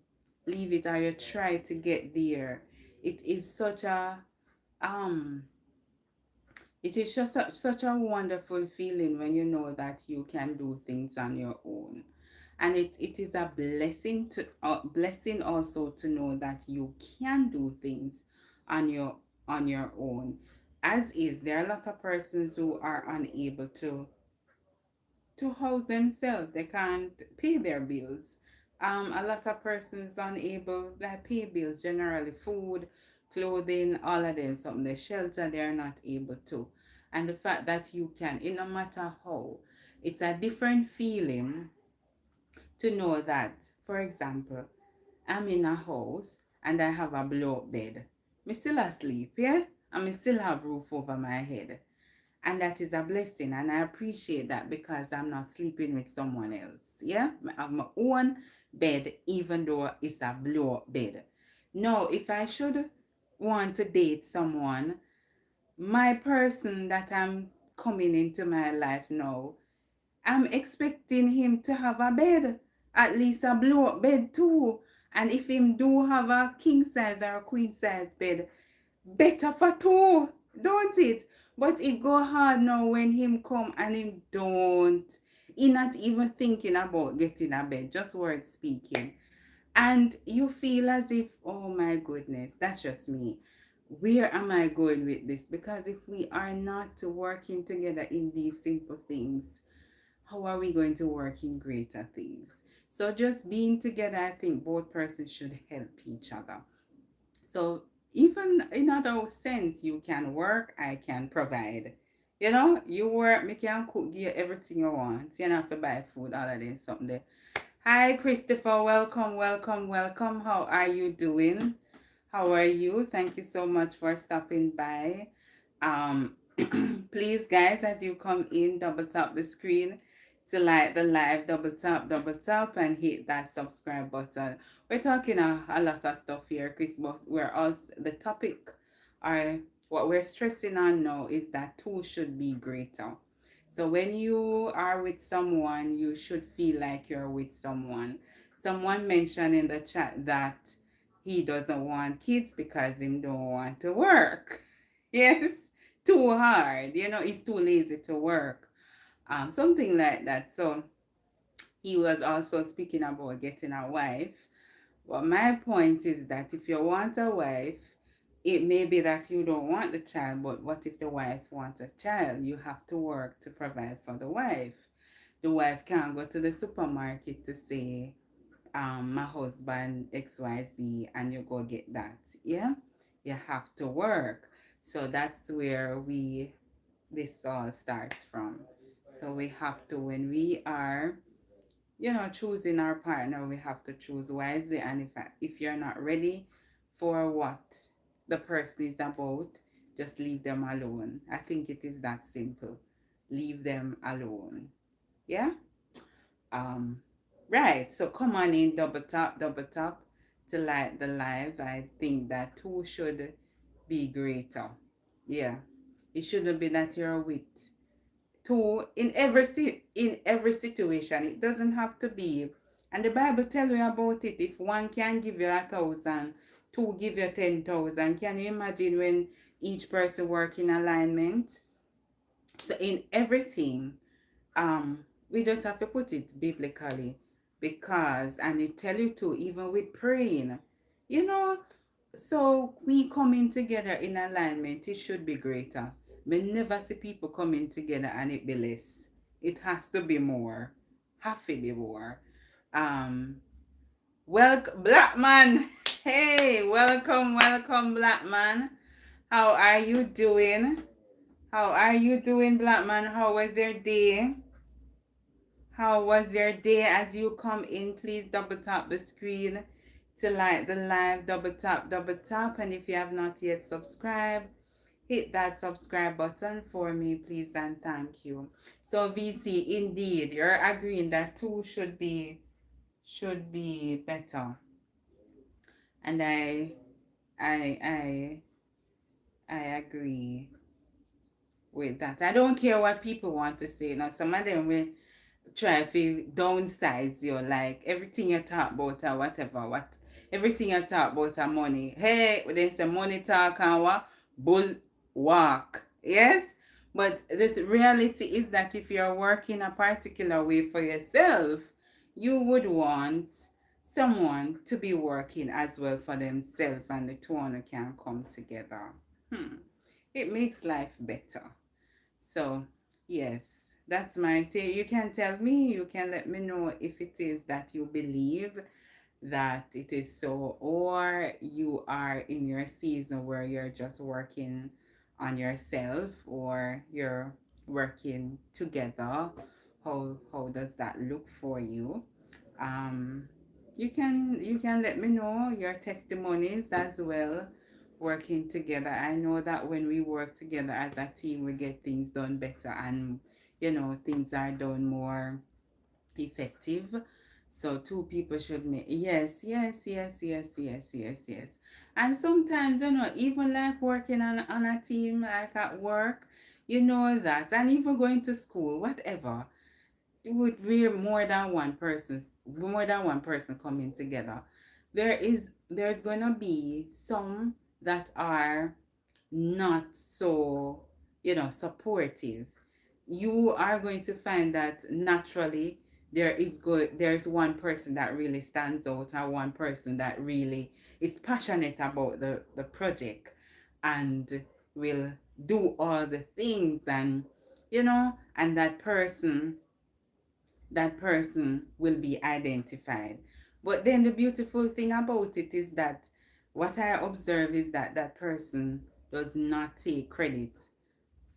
Leave it, or you try to get there. It is such a um it is just such a wonderful feeling when you know that you can do things on your own. And it is a blessing also to know that you can do things on your own. As is, there are a lot of persons who are unable to house themselves. They can't pay their bills. A lot of persons unable, like, pay bills, generally food, clothing, all of them, something, the shelter, they are not able to. And the fact that you can, it no matter how, it's a different feeling to know that, for example, I'm in a house and I have a blow up bed. Me still asleep, yeah? And me still have roof over my head. And that is a blessing, and I appreciate that, because I'm not sleeping with someone else. Yeah, I have my own bed, even though it's a blow up bed. Now, if I should want to date someone, my person that I'm coming into my life now, I'm expecting him to have a bed, at least a blow up bed too. And if him do have a king size or a queen size bed, better for two, don't it? But it go hard now when him come and him don't. He not even thinking about getting a bed, just word speaking. And you feel as if, oh my goodness, that's just me. Where am I going with this? Because if we are not working together in these simple things, how are we going to work in greater things? So just being together, I think both persons should help each other. So even in other sense, you can work, I can provide. You work, me can cook, give you everything you want. You don't have to buy food, all of this, something there. Hi, Christopher. Welcome, welcome, welcome. How are you doing? How are you? Thank you so much for stopping by. Um, please, guys, as you come in, double tap the screen to like the live, double tap, and hit that subscribe button. We're talking a lot of stuff here, Chris, but the topic are what we're stressing on now is that two should be greater. So when you are with someone, you should feel like you're with someone. Someone mentioned in the chat that he doesn't want kids because he don't want to work. Yes, too hard. He's too lazy to work. Something like that. So he was also speaking about getting a wife. But my point is that if you want a wife, it may be that you don't want the child, but what if the wife wants a child? You have to work to provide for the wife. The wife can't go to the supermarket to say, my husband XYZ, and you go get that. Yeah? You have to work. So that's where this all starts from. So we have to, when we are choosing our partner, we have to choose wisely. And if you're not ready for what the person is about, just leave them alone. I think it is that simple. Leave them alone. Yeah. Right. So come on in, double tap to like the live. I think that two should be greater. Yeah. It shouldn't be that you're with to in every situation. It doesn't have to be. And the Bible tell you about it. If one can give you 1,000, two give you 10,000. Can you imagine when each person work in alignment? So in everything, we just have to put it biblically, because and it tell you to, even with praying, you know so we coming together in alignment, it should be greater. We never see people coming together and it be less. It has to be more. Have to be more. Um, Black man. Hey, welcome, Black man. How are you doing? How are you doing, Black man? How was your day? How was your day? As you come in, please double tap the screen to like the live. Double tap. And if you have not yet subscribed, hit that subscribe button for me, please, and thank you. So VC, indeed, you're agreeing that two should be better. And I I I agree with that. I don't care what people want to say. Now some of them will try to downsize you, like everything you talk about or whatever, everything you talk about are money. Hey, they say money talk and what? Bull walk. Yes? But the reality is that if you're working a particular way for yourself, you would want someone to be working as well for themselves, and the two of you can come together. It makes life better. So, yes, that's my take. You can tell me, you can let me know if it is that you believe that it is so, or you are in your season where you're just working on yourself, or you're working together. How does that look for you? Um, you can let me know your testimonies as well, working together. I know that when we work together as a team, we get things done better, and things are done more effective. So two people should make, yes. And sometimes, even like working on a team, like at work, that, and even going to school, whatever, it would be more than one person coming together. There's gonna be some that are not so supportive. You are going to find that naturally there's one person that really stands out, or one person that really is passionate about the project, and will do all the things, and and that person will be identified. But then the beautiful thing about it is that what I observe is that that person does not take credit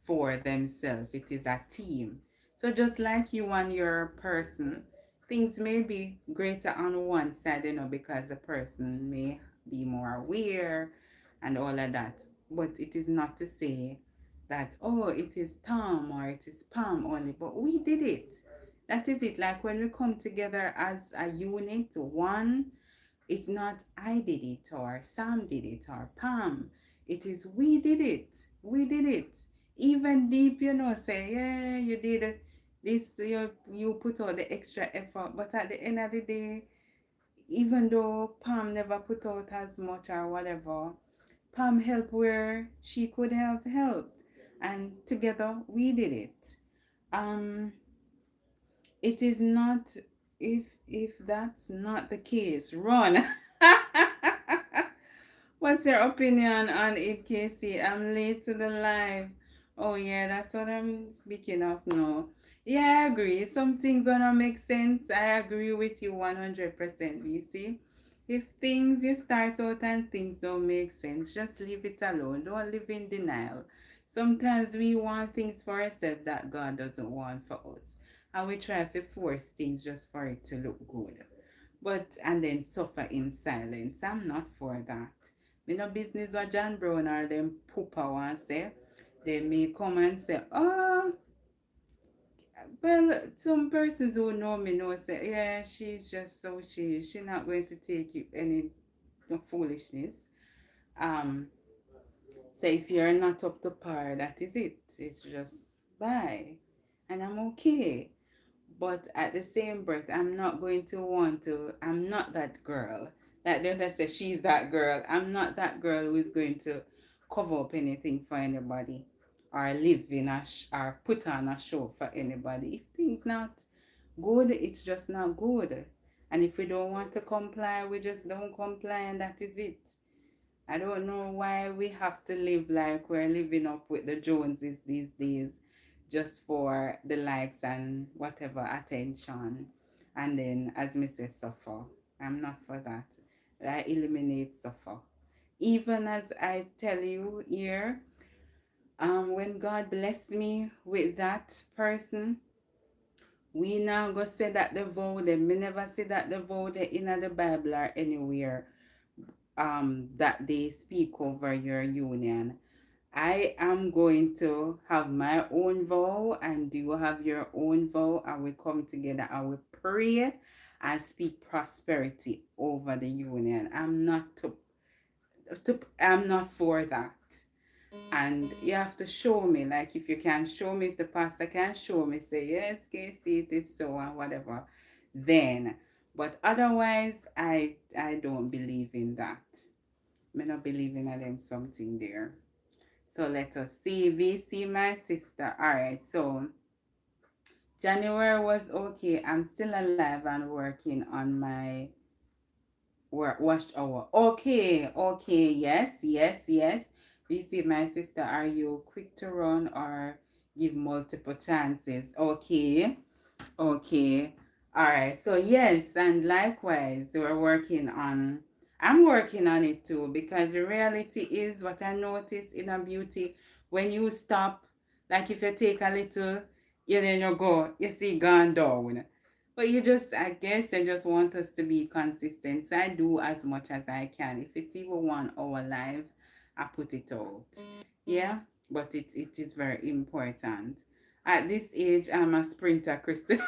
for themselves. It is a team. So just like you and your person, things may be greater on one side, because the person may be more aware and all of that. But it is not to say that, oh, it is Tom or it is Pam only, but we did it. That is it. Like when we come together as a unit, one, it's not I did it or Sam did it or Pam. It is we did it. We did it. Even deep, say, yeah, you did it. This, you put all the extra effort. But at the end of the day, even though Pam never put out as much or whatever, Pam helped where she could have helped. And together we did it. Um, it is not, if that's not the case, run. What's your opinion on it, Casey? I'm late to the live. Oh yeah, that's what I'm speaking of now. Yeah, I agree. Some things don't make sense. I agree with you 100%, BC. If things you start out and things don't make sense, just leave it alone. Don't live in denial. Sometimes we want things for ourselves that God doesn't want for us. And we try to force things just for it to look good. And then suffer in silence. I'm not for that. Me no business what John Brown or them pooper want say. They may come and say, oh, well, some persons who know me know say, yeah, she's just so she not going to take you any foolishness. So if you're not up to par, that is it. It's just bye. And I'm okay. But at the same breath, I'm not going to I'm not that girl. Like the other say, she's that girl. I'm not that girl who is going to cover up anything for anybody or live in or put on a show for anybody. If things not good, it's just not good. And if we don't want to comply, we just don't comply, and that is it. I don't know why we have to live like we're living up with the Joneses these days just for the likes and whatever attention. And then, as me say, suffer. I'm not for that. I eliminate suffer. Even as I tell you here, when God blessed me with that person, we now go say that the vow them. Me never say that the vow they in the Bible or anywhere that they speak over your union. I am going to have my own vow and you have your own vow, and we come together and we pray and speak prosperity over the union. I'm not for that. And you have to show me, like if you can show me, if the pastor can show me, say yes, Casey, it is so and whatever, then. But otherwise, I don't believe in that. I not believe in them something there. So let us see. VC, my sister. Alright, so January was okay. I'm still alive and working on my watched hour. Okay, yes. VC, my sister, are you quick to run or give multiple chances? Okay. Alright, so yes, and likewise, I'm working on it too, because the reality is what I notice in a beauty, when you stop, like if you take a little, then you go, you see gone down. But I guess I just want us to be consistent. So I do as much as I can. If it's even 1 hour live, I put it out. Yeah, but it is very important. At this age, I'm a sprinter, Kristen.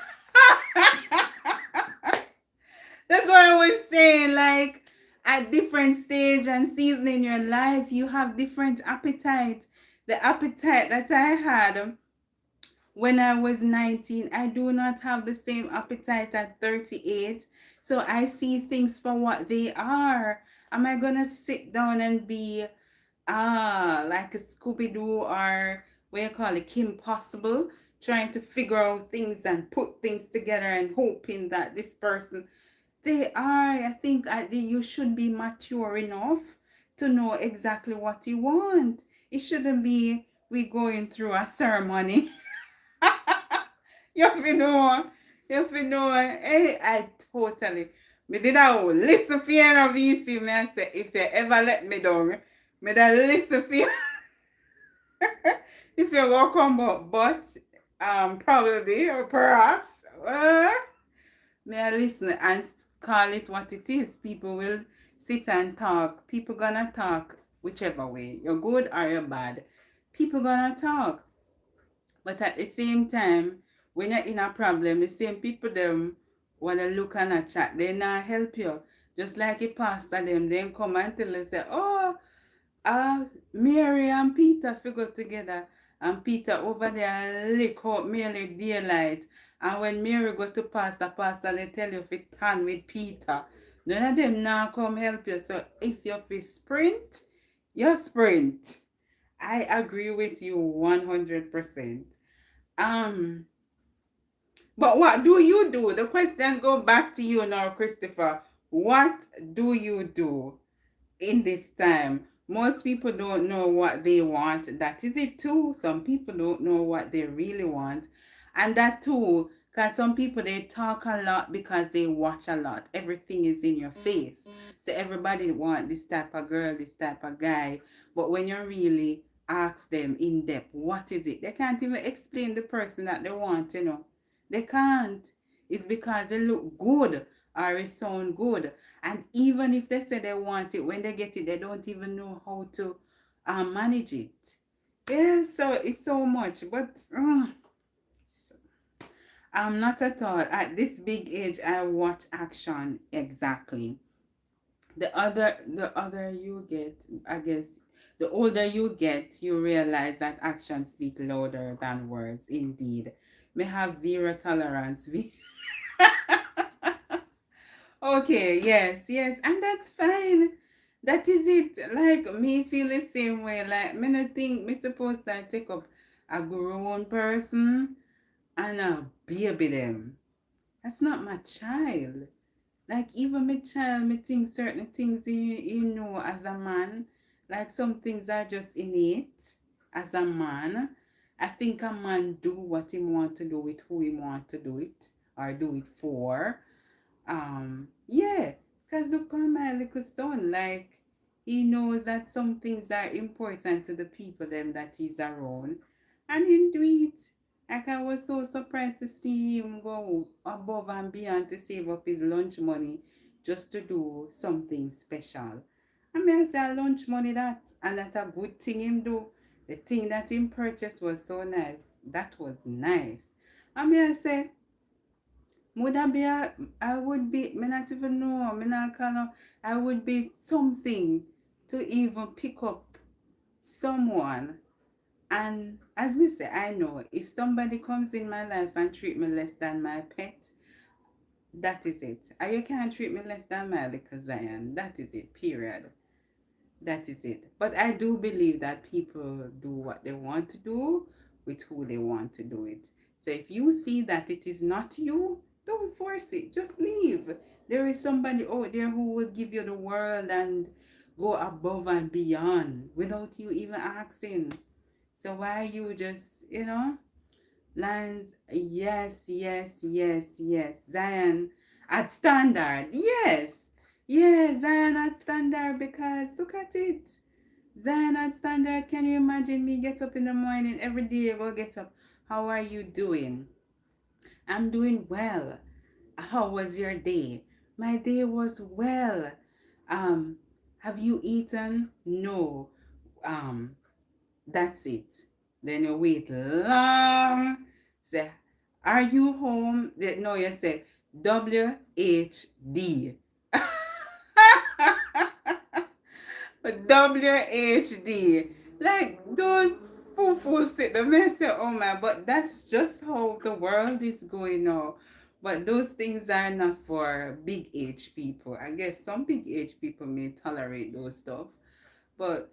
That's what I was saying. Like, at different stage and season in your life, you have different appetite. The appetite that I had when I was 19, I do not have the same appetite at 38. So I see things for what they are. Am I gonna sit down and be like a Scooby-Doo, or what you call it, Kim Possible, trying to figure out things and put things together and hoping that this person, I think you should be mature enough to know exactly what you want. It shouldn't be we going through a ceremony. You have to know. Hey, I totally. Me did a whole list of fear of VC. Me I say, if you ever let me down, me that list of fear. If you walk on, but probably or perhaps may I listen and call it what it is. People will sit and talk. People gonna talk whichever way. You're good or you're bad. People gonna talk. But at the same time, when you're in a problem, the same people them wanna look and a chat. They not help you. Just like a pastor them, then come and tell us say, oh, Mary and Peter figure together, and Peter over there lick out Mary daylight. And when Mary go to pastor, pastor they tell you if it turn with Peter. None of them now come help you. So if you fi sprint, you sprint. I agree with you 100%. Um, but what do you do? The question go back to you now, Christopher. What do you do in this time? Most people don't know what they want. That is it too. Some people don't know what they really want. And that too, because some people they talk a lot because they watch a lot. Everything is in your face. So everybody want this type of girl, this type of guy. But when you really ask them in depth, what is it? They can't even explain the person that they want, you know. They can't. It's because they look good or it sound good. And even if they say they want it, when they get it, they don't even know how to manage it. Yeah, so it's so much. But so, not at all. At this big age, I watch action exactly. The other you get, I guess, the older you get, you realize that actions speak louder than words. Indeed, may have zero tolerance. Okay, yes, yes, and that's fine. That is it. Like me feel the same way. Like me not think me supposed to take up a grown person and a baby them. That's not my child. Like even my child, me think certain things you know as a man. Like some things are just innate as a man. I think a man do what he want to do with who he want to do it or do it for. Yeah, because look at my little son, like he knows that some things are important to the people them that he's around, and he do it. Like I was so surprised to see him go above and beyond to save up his lunch money just to do something special. I mean, I say lunch money that, and that a good thing him do. The thing that him purchased was so nice. That was nice. I mean, I say would I be I would be, me not even know, me not call I would be something to even pick up someone. And as we say, I know if somebody comes in my life and treat me less than my pet, that is it. And you can't treat me less than my little Zion. That is it, period. That is it. But I do believe that people do what they want to do with who they want to do it. So if you see that it is not you, don't force it. Just leave. There is somebody out there who will give you the world and go above and beyond without you even asking. So why you just, lines, yes, yes, yes, yes. Zion at standard, yes. Yeah, Zion at standard, because look at it. Zion at standard, can you imagine me get up in the morning every day? I go get up. How are you doing? I'm doing well. How was your day? My day was well. Have you eaten? No. That's it. Then you wait long. Say, are you home? No, you say WHD. WHD. Like those foo-foos sit the mess say, oh my, but that's just how the world is going now. But those things are not for big age people. I guess some big age people may tolerate those stuff. But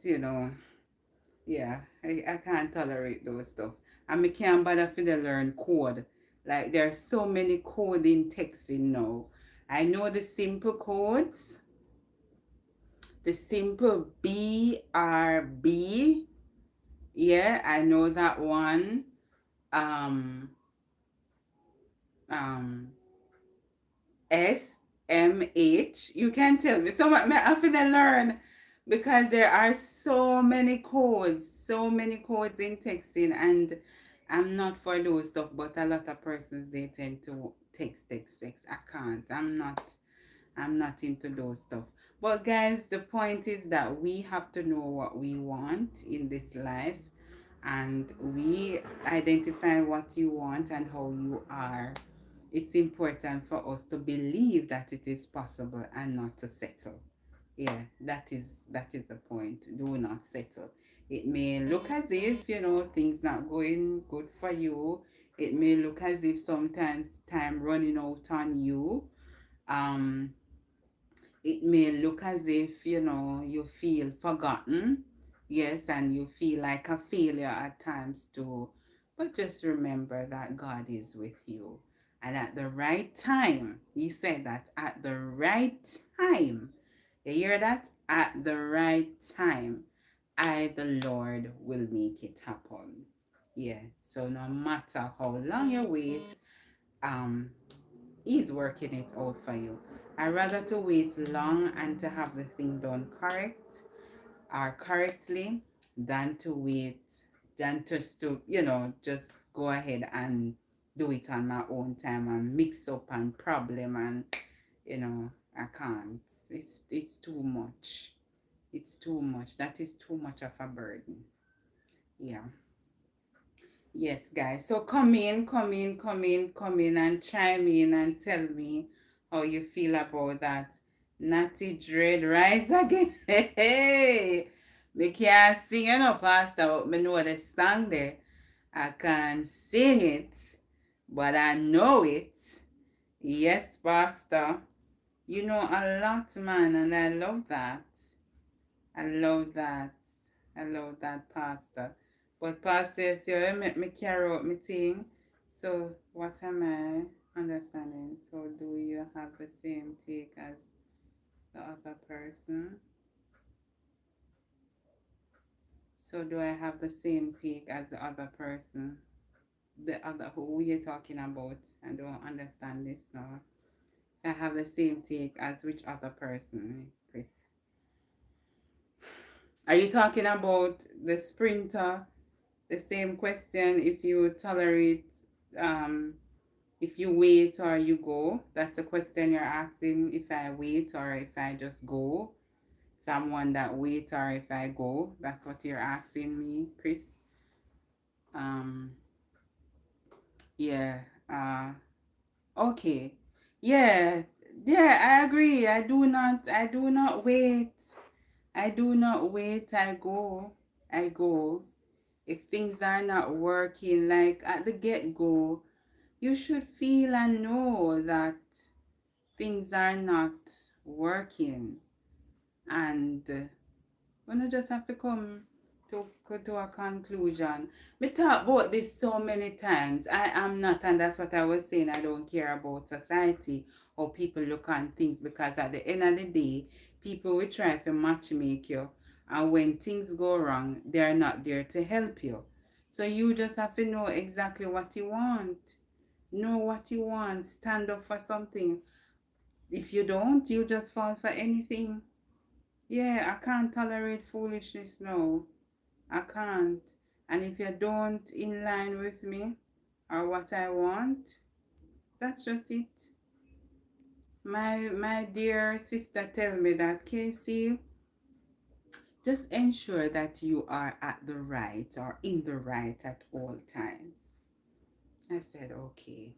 yeah, I can't tolerate those stuff. And I can't bother for to learn code. Like there are so many code in texting now. I know the simple codes. The simple BRB. Yeah, I know that one. SMH. You can tell me. So I have to learn because there are so many codes in texting, and I'm not for those stuff, but a lot of persons they tend to text. I can't. I'm not into those stuff. But guys, the point is that we have to know what we want in this life, and we identify what you want and how you are. It's important for us to believe that it is possible and not to settle. Yeah, that is the point. Do not settle. It may look as if, things not going good for you. It may look as if sometimes time running out on you. um it may look as if, you feel forgotten. Yes, and you feel like a failure at times too. But just remember that God is with you. And at the right time, he said that at the right time, you hear that? At the right time, I, the Lord, will make it happen. Yeah, so no matter how long you wait, um, He's working it out for you. I rather to wait long and to have the thing done correctly than to wait, than just to, just go ahead and do it on my own time and mix up and problem and, I can't. It's too much. It's too much. That is too much of a burden. Yeah. Yes, guys. So come in and chime in and tell me how you feel about that. Natty Dread Rise Again. Hey, me can't sing enough, Pastor, but me know the song there. I can sing it, but I know it. Yes, Pastor. You know a lot, man, and I love that. I love that. I love that, Pastor. But Pastor says, you make me carry out my thing. So what am I understanding? So do you have the same take as the other person? So do I have the same take as the other person? The other who we are talking about? I don't understand this now. I have the same take as which other person, Chris? Are you talking about the sprinter? The same question, if you tolerate, if you wait or you go. That's the question you're asking, if I wait or if I just go. If I'm one that wait or if I go. That's what you're asking me, Chris. Um, yeah. Okay. Yeah. Yeah, I agree. I do not wait. I do not wait. I go. I go. If things are not working, like at the get-go, you should feel and know that things are not working, and we just have to come to a conclusion. We talk about this so many times. I am not, and that's what I was saying, I don't care about society or people look on things, because at the end of the day, people will try to match make you, and when things go wrong, they're not there to help you. So you just have to know exactly what you want. Know what you want. Stand up for something. If you don't, you just fall for anything. Yeah, I can't tolerate foolishness now. I can't. And if you don't in line with me or what I want, that's just it. My dear sister tell me that, Casey, just ensure that you are at the right or in the right at all times. I said, okay.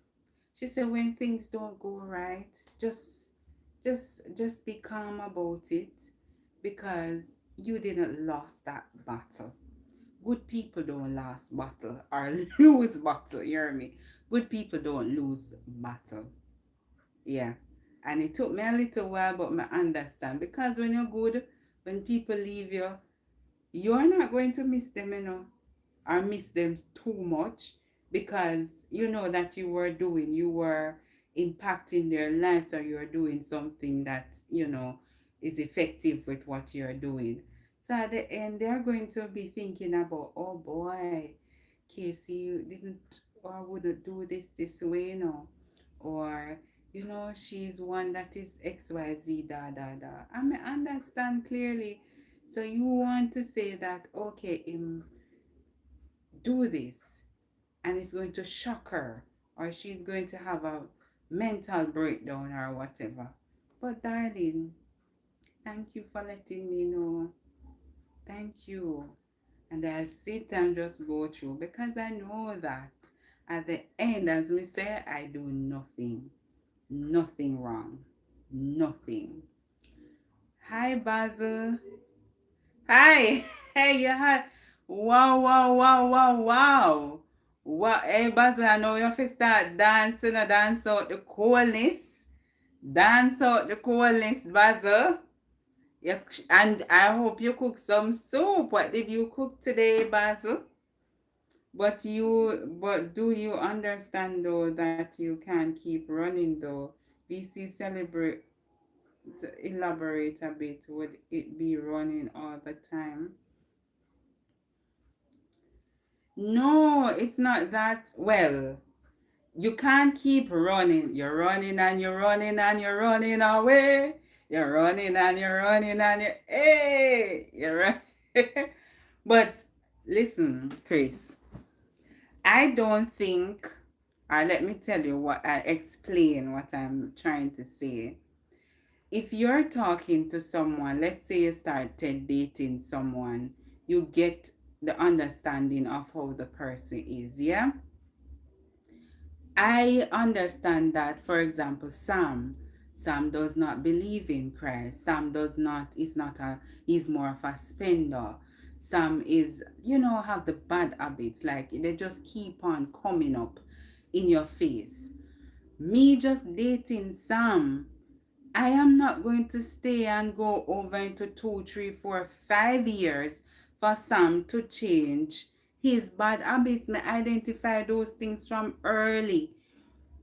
She said, when things don't go right, just be calm about it, because you didn't lost that battle. Good people don't last battle or lose battle, you hear me? Good people don't lose battle. Yeah. And it took me a little while, but I understand. Because when you're good, when people leave you, you're not going to miss them, or miss them too much, because you know that you were impacting their lives, or you're doing something that, is effective with what you're doing. So at the end, they're going to be thinking about, oh boy, Casey, you didn't or wouldn't do this way, or she's one that is XYZ, da da da. I may understand clearly. So you want to say that, okay, do this, and it's going to shock her, or she's going to have mental breakdown or whatever. But darling, thank you for letting me know. Thank you. And I'll sit and just go through because I know that at the end, as me say, I do nothing. Nothing wrong. Nothing. Hi, Basil. Hi. Hey, you hi. Wow, wow, wow, wow, wow. Wow. Hey, Basil, I know you have to start dancing or dance out the coolness. Dance out the coolness, Basil. You, and I hope you cook some soup. What did you cook today, Basil? But do you understand though that you can't keep running though? BC celebrate to elaborate a bit. Would it be running all the time? No, it's not that. Well, you can't keep running. You're running and you're running and you're running away. You're running and you're running and you're hey, you're right. But listen, Chris, I don't think, or let me tell you what I explain what I'm trying to say. If you're talking to someone, let's say you started dating someone, you get the understanding of how the person is, yeah? I understand that, for example, Sam does not believe in Christ. Sam does not, he's more of a spender. Sam is, have the bad habits, like they just keep on coming up in your face. Me just dating Sam, I am not going to stay and go over into 2, 3, 4, 5 years for Sam to change his bad habits. Me identify those things from early,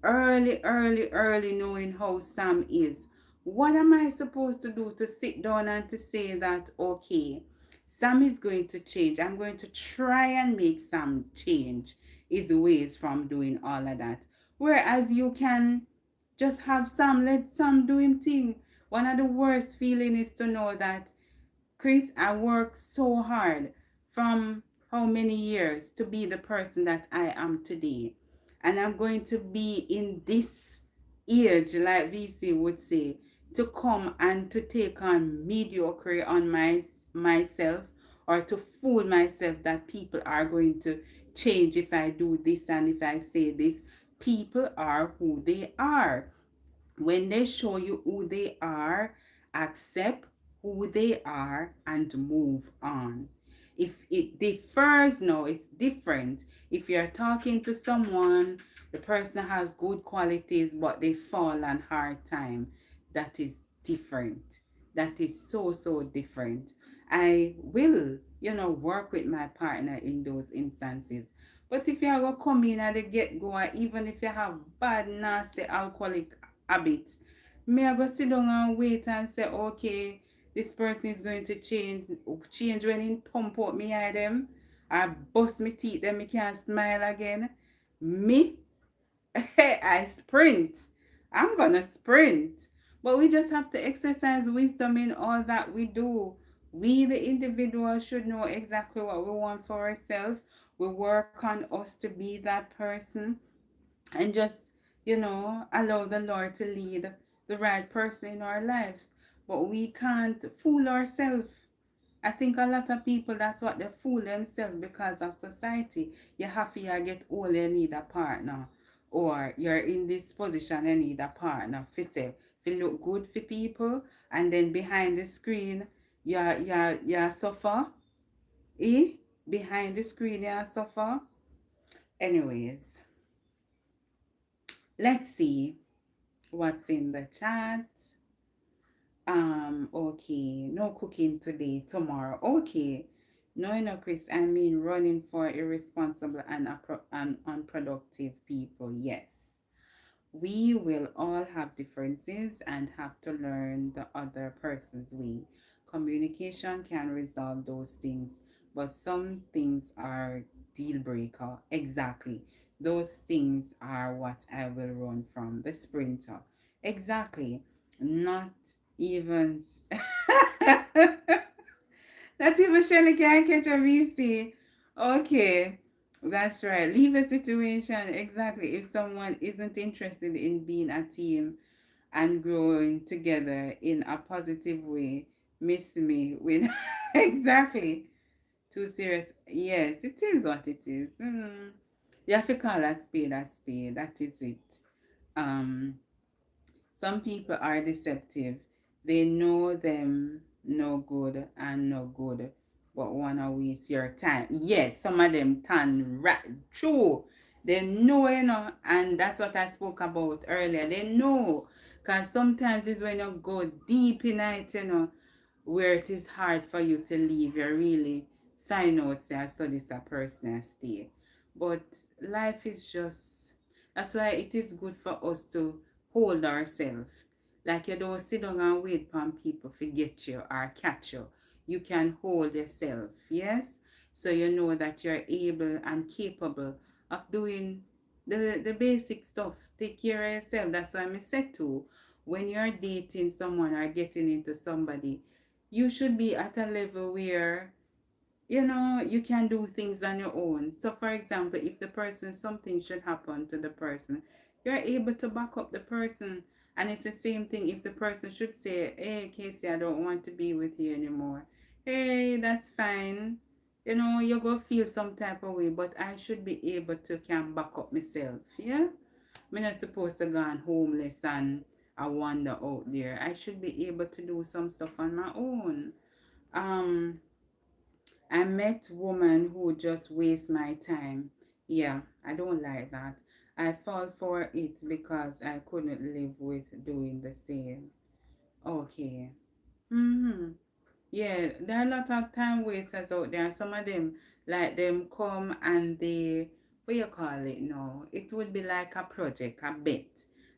knowing how Sam is. What am I supposed to do to sit down and to say that, okay, Sam is going to change? I'm going to try and make Sam change his ways from doing all of that. Whereas you can just have Sam, let Sam do him thing. One of the worst feeling is to know that, Chris, I worked so hard from how many years to be the person that I am today. And I'm going to be in this age, like VC would say, to come and to take on mediocrity on myself, or to fool myself that people are going to change if I do this and if I say this. People are who they are. When they show you who they are, accept who they are and move on. If it differs, no, it's different. If you're talking to someone, the person has good qualities but they fall on hard time, that is different. That is so different. I will, work with my partner in those instances. But if you are going to come in at the get-go, even if you have bad, nasty alcoholic habits, me I go sit down and wait and say, okay, this person is going to change when he pump out me eye them, I bust me teeth, then me can't smile again. Me, I sprint. I'm gonna sprint. But we just have to exercise wisdom in all that we do. We, the individual, should know exactly what we want for ourselves. We work on us to be that person, and just, allow the Lord to lead the right person in our lives. But we can't fool ourselves. I think a lot of people, that's what they fool themselves because of society. You have to get old, you need a partner. Or you're in this position, you need a partner. If you look good for people, and then behind the screen, you suffer. Eh? Behind the screen, you suffer. Anyways, let's see what's in the chat. Okay, no cooking today, tomorrow. Okay. No, Chris, I mean running for irresponsible and unproductive people. Yes. We will all have differences and have to learn the other person's way. Communication can resolve those things, but some things are deal breaker. Exactly. Those things are what I will run from. The sprinter. Exactly. Not even not even Shelly can catch a VC. Okay. That's right. Leave the situation. Exactly. If someone isn't interested in being a team and growing together in a positive way, miss me with exactly. Too serious. Yes, it is what it is. You have to call a spade a spade. That is it. Um, some people are deceptive. They know them no good and no good, but wanna waste your time. Yes, some of them turn right true. They know, and that's what I spoke about earlier. They know, cause sometimes it's when you go deep in it, where it is hard for you to leave. You really find out, say, I saw this a person and stay. But life is just, that's why it is good for us to hold ourselves. Like you don't sit down and wait for people to get you or catch you. You can hold yourself, yes? So you know that you're able and capable of doing the basic stuff. Take care of yourself. That's why I said too. When you're dating someone or getting into somebody, you should be at a level where you can do things on your own. So for example, if the person, something should happen to the person, you're able to back up the person. And it's the same thing if the person should say, hey Casey, I don't want to be with you anymore. Hey, that's fine. You go feel some type of way, but I should be able to can back up myself. Yeah, I'm not supposed to go on homeless and I wander out there. I should be able to do some stuff on my own. um I met woman who just waste my time. Yeah, I don't like that. I fall for it because I couldn't live with doing the same. Okay. Mm-hmm. Yeah, there are a lot of time wasters out there. Some of them, like them come and they, what you call it now? It would be like a project, a bet.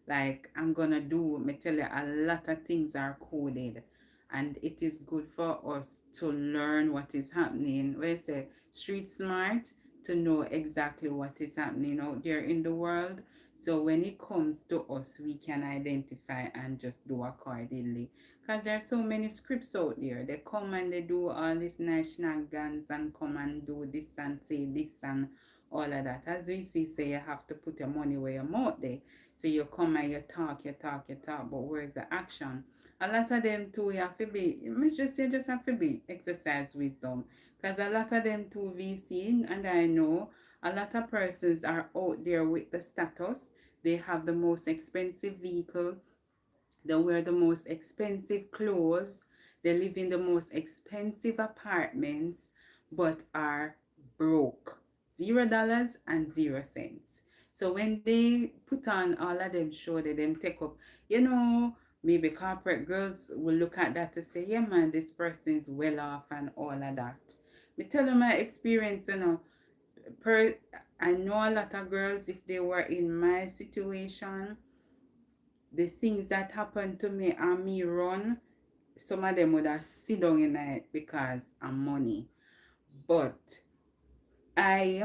Like I'm gonna do, me tell you, a lot of things are coded. And it is good for us to learn what is happening. Where I say street smart to know exactly what is happening out there in the world. So when it comes to us, we can identify and just do accordingly. Because there are so many scripts out there. They come and they do all these national guns and come and do this and say this and all of that. As we see, say you have to put your money where your mouth there. So you come and you talk, but where's the action? A lot of them too, you have to be, you just have to be exercise wisdom. Because a lot of them too, we see, and I know, a lot of persons are out there with the status. They have the most expensive vehicle, they wear the most expensive clothes. They live in the most expensive apartments, but are broke. $0 and 0 cents. So when they put on all of them show that them take up, maybe corporate girls will look at that to say, yeah man, this person is well off and all of that. Me tell you my experience, per I know a lot of girls, if they were in my situation, the things that happened to me and me run, some of them would have sit down in it because of money. But I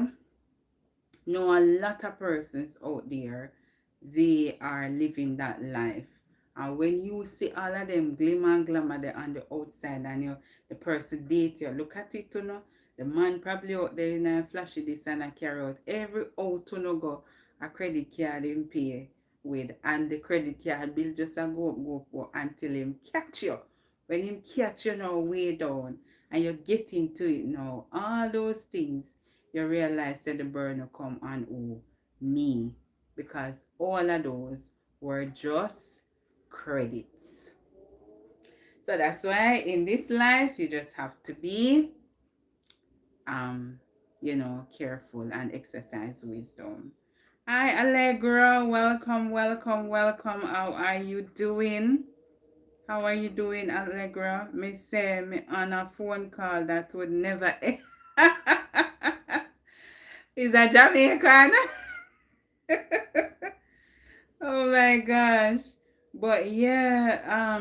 know a lot of persons out there, they are living that life. And when you see all of them glimmer and glamour there on the outside and the person date you, look at it, the man probably out there in a flashy this and a carry out. Every out go a credit card him pay with, and the credit card bill just a go up until him catch you. When him catch you now way down and you get into it now, all those things you realize that the burden come on me, because all of those were just credits. So that's why in this life you just have to be careful and exercise wisdom. Hi Allegra, welcome. How are you doing? How are you doing, Allegra? Me say me on a phone call that would never Is a Jamaican. Oh my gosh. But yeah,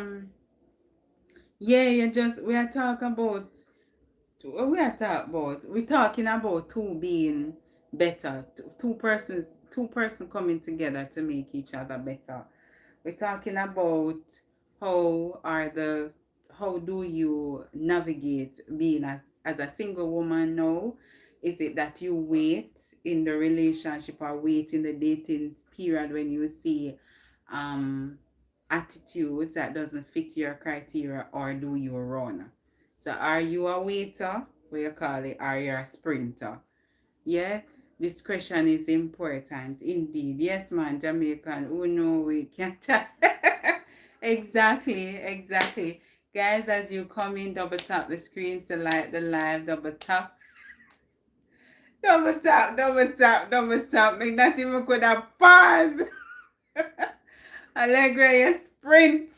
you just we're talking about two being better, two person coming together to make each other better. We're talking about how do you navigate being as a single woman now. Is it that you wait in the relationship or wait in the dating period when you see um attitudes that doesn't fit your criteria, or do you run? So are you a waiter, what you call it, or you're a sprinter? Yeah, discretion is important indeed. Yes, man, Jamaican. Oh no, we can't chat. Exactly, exactly. Guys, as you come in, double tap the screen to like the live, double tap. Double tap, double tap, double tap. Make that even could have pause. Allegra, you sprint.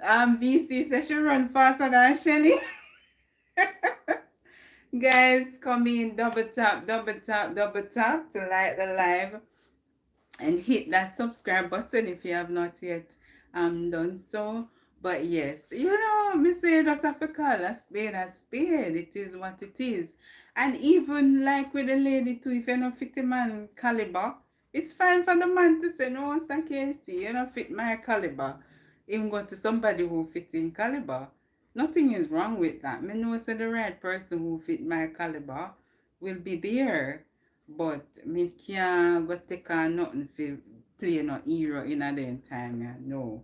VC says she run faster than Shelly. Guys, come in, double tap, double tap, double tap to like the live. And hit that subscribe button if you have not yet done so. But yes, you know, me say just have to call a spade a spade. It is what it is. And even like with the lady too, if you don't fit the man caliber, it's fine for the man to say, no, Sir Casey, you don't fit my caliber. Even go to somebody who fits in caliber. Nothing is wrong with that. Me know say the right person who fit my caliber will be there. But me can't go take on nothing for play no hero in a day time. Yeah. No.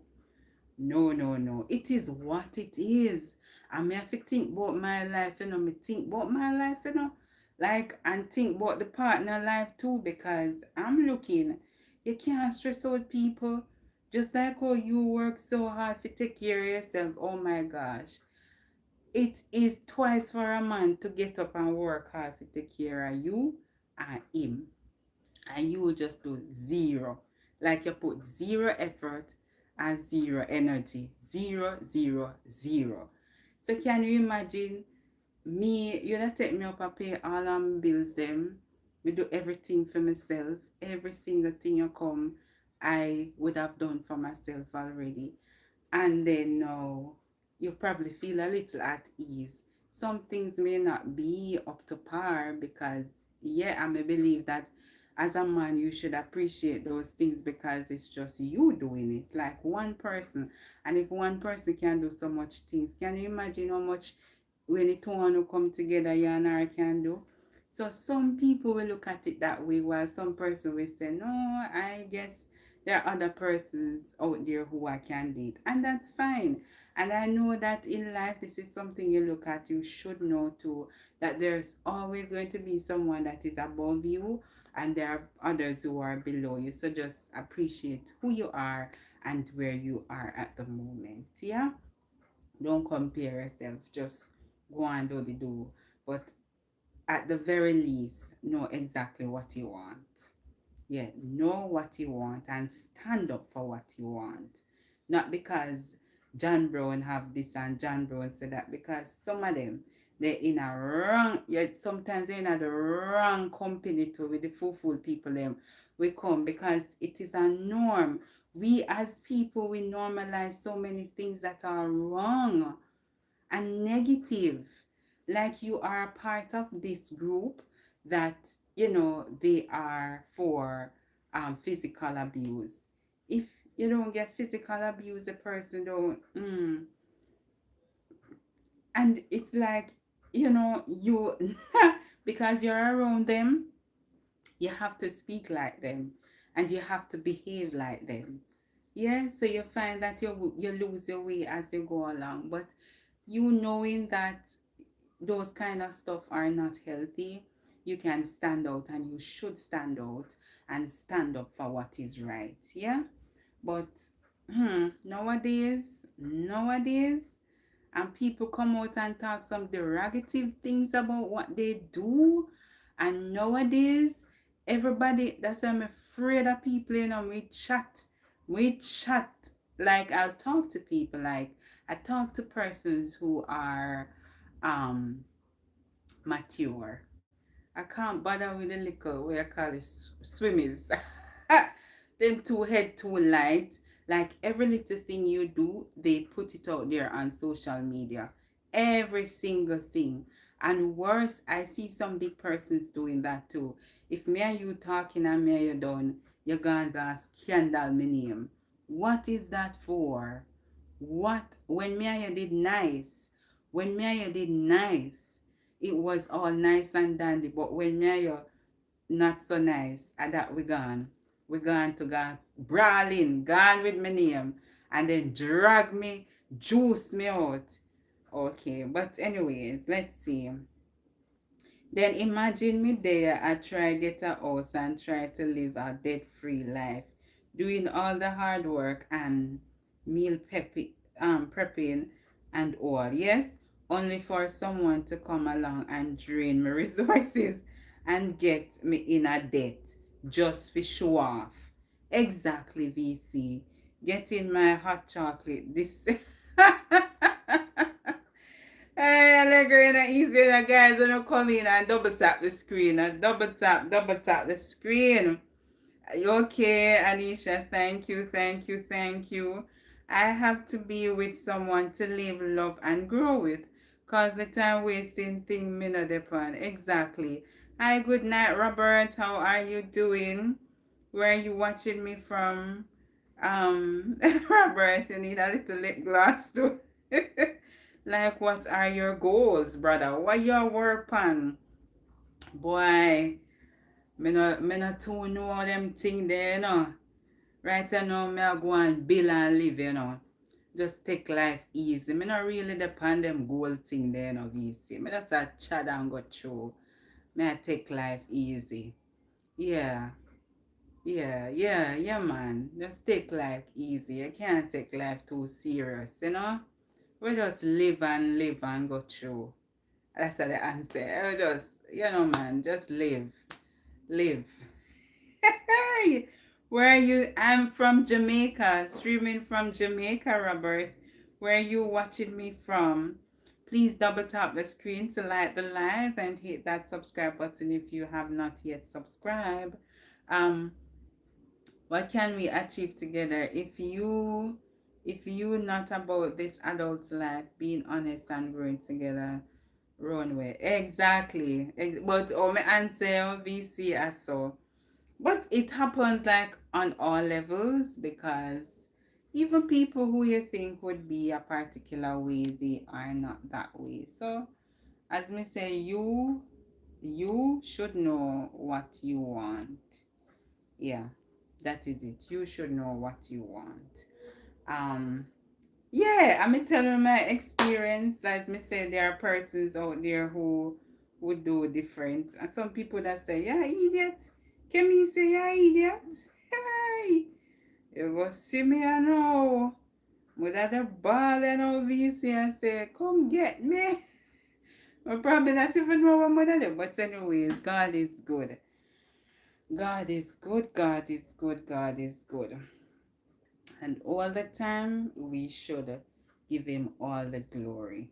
No, no, no. It is what it is. And me have to think about my life, you know. Me think about my life, you know. Like, and think about the partner life too, because I'm looking, you can't stress out people. Just like how you work so hard to take care of yourself. Oh my gosh. It is twice for a man to get up and work hard to take care of you and him. And you will just do zero. Like you put zero effort and zero energy. Zero, zero, zero. So can you imagine me, you don't take me up and pay all my bills them. We do everything for myself. Every single thing you come, I would have done for myself already. And then now you probably feel a little at ease. Some things may not be up to par because, yeah, I may believe that as a man you should appreciate those things because it's just you doing it, like one person. And if one person can do so much things, can you imagine how much when it want to come together you and I can do? So some people will look at it that way, while some person will say, no, I guess there are other persons out there who I can date, and that's fine. And I know that in life, this is something you look at. You should know too that there's always going to be someone that is above you, and there are others who are below you. So just appreciate who you are and where you are at the moment. Yeah, don't compare yourself. Just go and do the do. But at the very least, know exactly what you want. Yeah, know what you want and stand up for what you want. Not because John Brown have this and John Brown said that, because some of them they're in a wrong, yet sometimes they're in the wrong company too with the fool people them we come, because it is a norm. We as people, we normalize so many things that are wrong and negative. Like you are a part of this group that, you know, they are for physical abuse. If you don't get physical abuse, the person don't and it's like, you know, you because you're around them, you have to speak like them and you have to behave like them. Yeah, so you find that you lose your way as you go along. But you knowing that those kind of stuff are not healthy, you can stand out, and you should stand out and stand up for what is right. Yeah, but nowadays, and people come out and talk some derogative things about what they do, and nowadays everybody, that's why I'm afraid of people. You know, we chat like I'll talk to people, like I talk to persons who are um mature. I can't bother with the little, what I call it, swimmers. Them too head too light. Like every little thing you do, they put it out there on social media. Every single thing. And worse, I see some big persons doing that too. If me and you talking and me and you done, you're gonna scandal my name. What is that for? What? When me and you did nice. When me and you did nice. it was all nice and dandy. But when me and you not so nice, and that we gone. We gone to go brawling, gone with my name, and then drag me, juice me out. Okay, but anyways, let's see. Then imagine me there, I try get a house and try to live a debt-free life, doing all the hard work and prepping and all. Yes, only for someone to come along and drain my resources and get me in a debt just for show off. Exactly, VC. Getting my hot chocolate. This. Hey, Allegra, easy, guys. When you come in and double tap the screen, and double tap the screen. Okay, Anisha, thank you, thank you, thank you. I have to be with someone to live, love, and grow with. Cause the time wasting thing me not depend. Exactly. Hi, good night, Robert. How are you doing? Where are you watching me from? Robert, you need a little lip gloss too. Like, what are your goals, brother? What you work on? Boy, me not too know all them thing there, you know. Right now, me a go and build and live, you know. Just take life easy. Me not really depend them goal thing there, you know, VC. Me just a chat and go through. Me a take life easy. Yeah. Yeah, man. Just take life easy. You can't take life too serious, you know. We just live and go through. That's the answer. We just, you know, man, just live. Live. Hey, where are you? I'm from Jamaica, streaming from Jamaica, Robert. Where are you watching me from? Please double tap the screen to like the live and hit that subscribe button if you have not yet subscribed. What can we achieve together if you not about this adult life, being honest and growing together, run way. Exactly. But my answer VC as so. But it happens like on all levels, because even people who you think would be a particular way, they are not that way. So as me say, you should know what you want. Yeah, that is it. You should know what you want. Yeah, I'm telling my experience. As me say, there are persons out there who would do different, and some people that say, "Yeah, idiot." Can me say, "Yeah, idiot." Hey, you go see me, I know. Without the ball and all VC and say, "Come get me." I probably not even know what mother do. But anyways, God is good. God is good. God is good. God is good. And all the time, we should give him all the glory.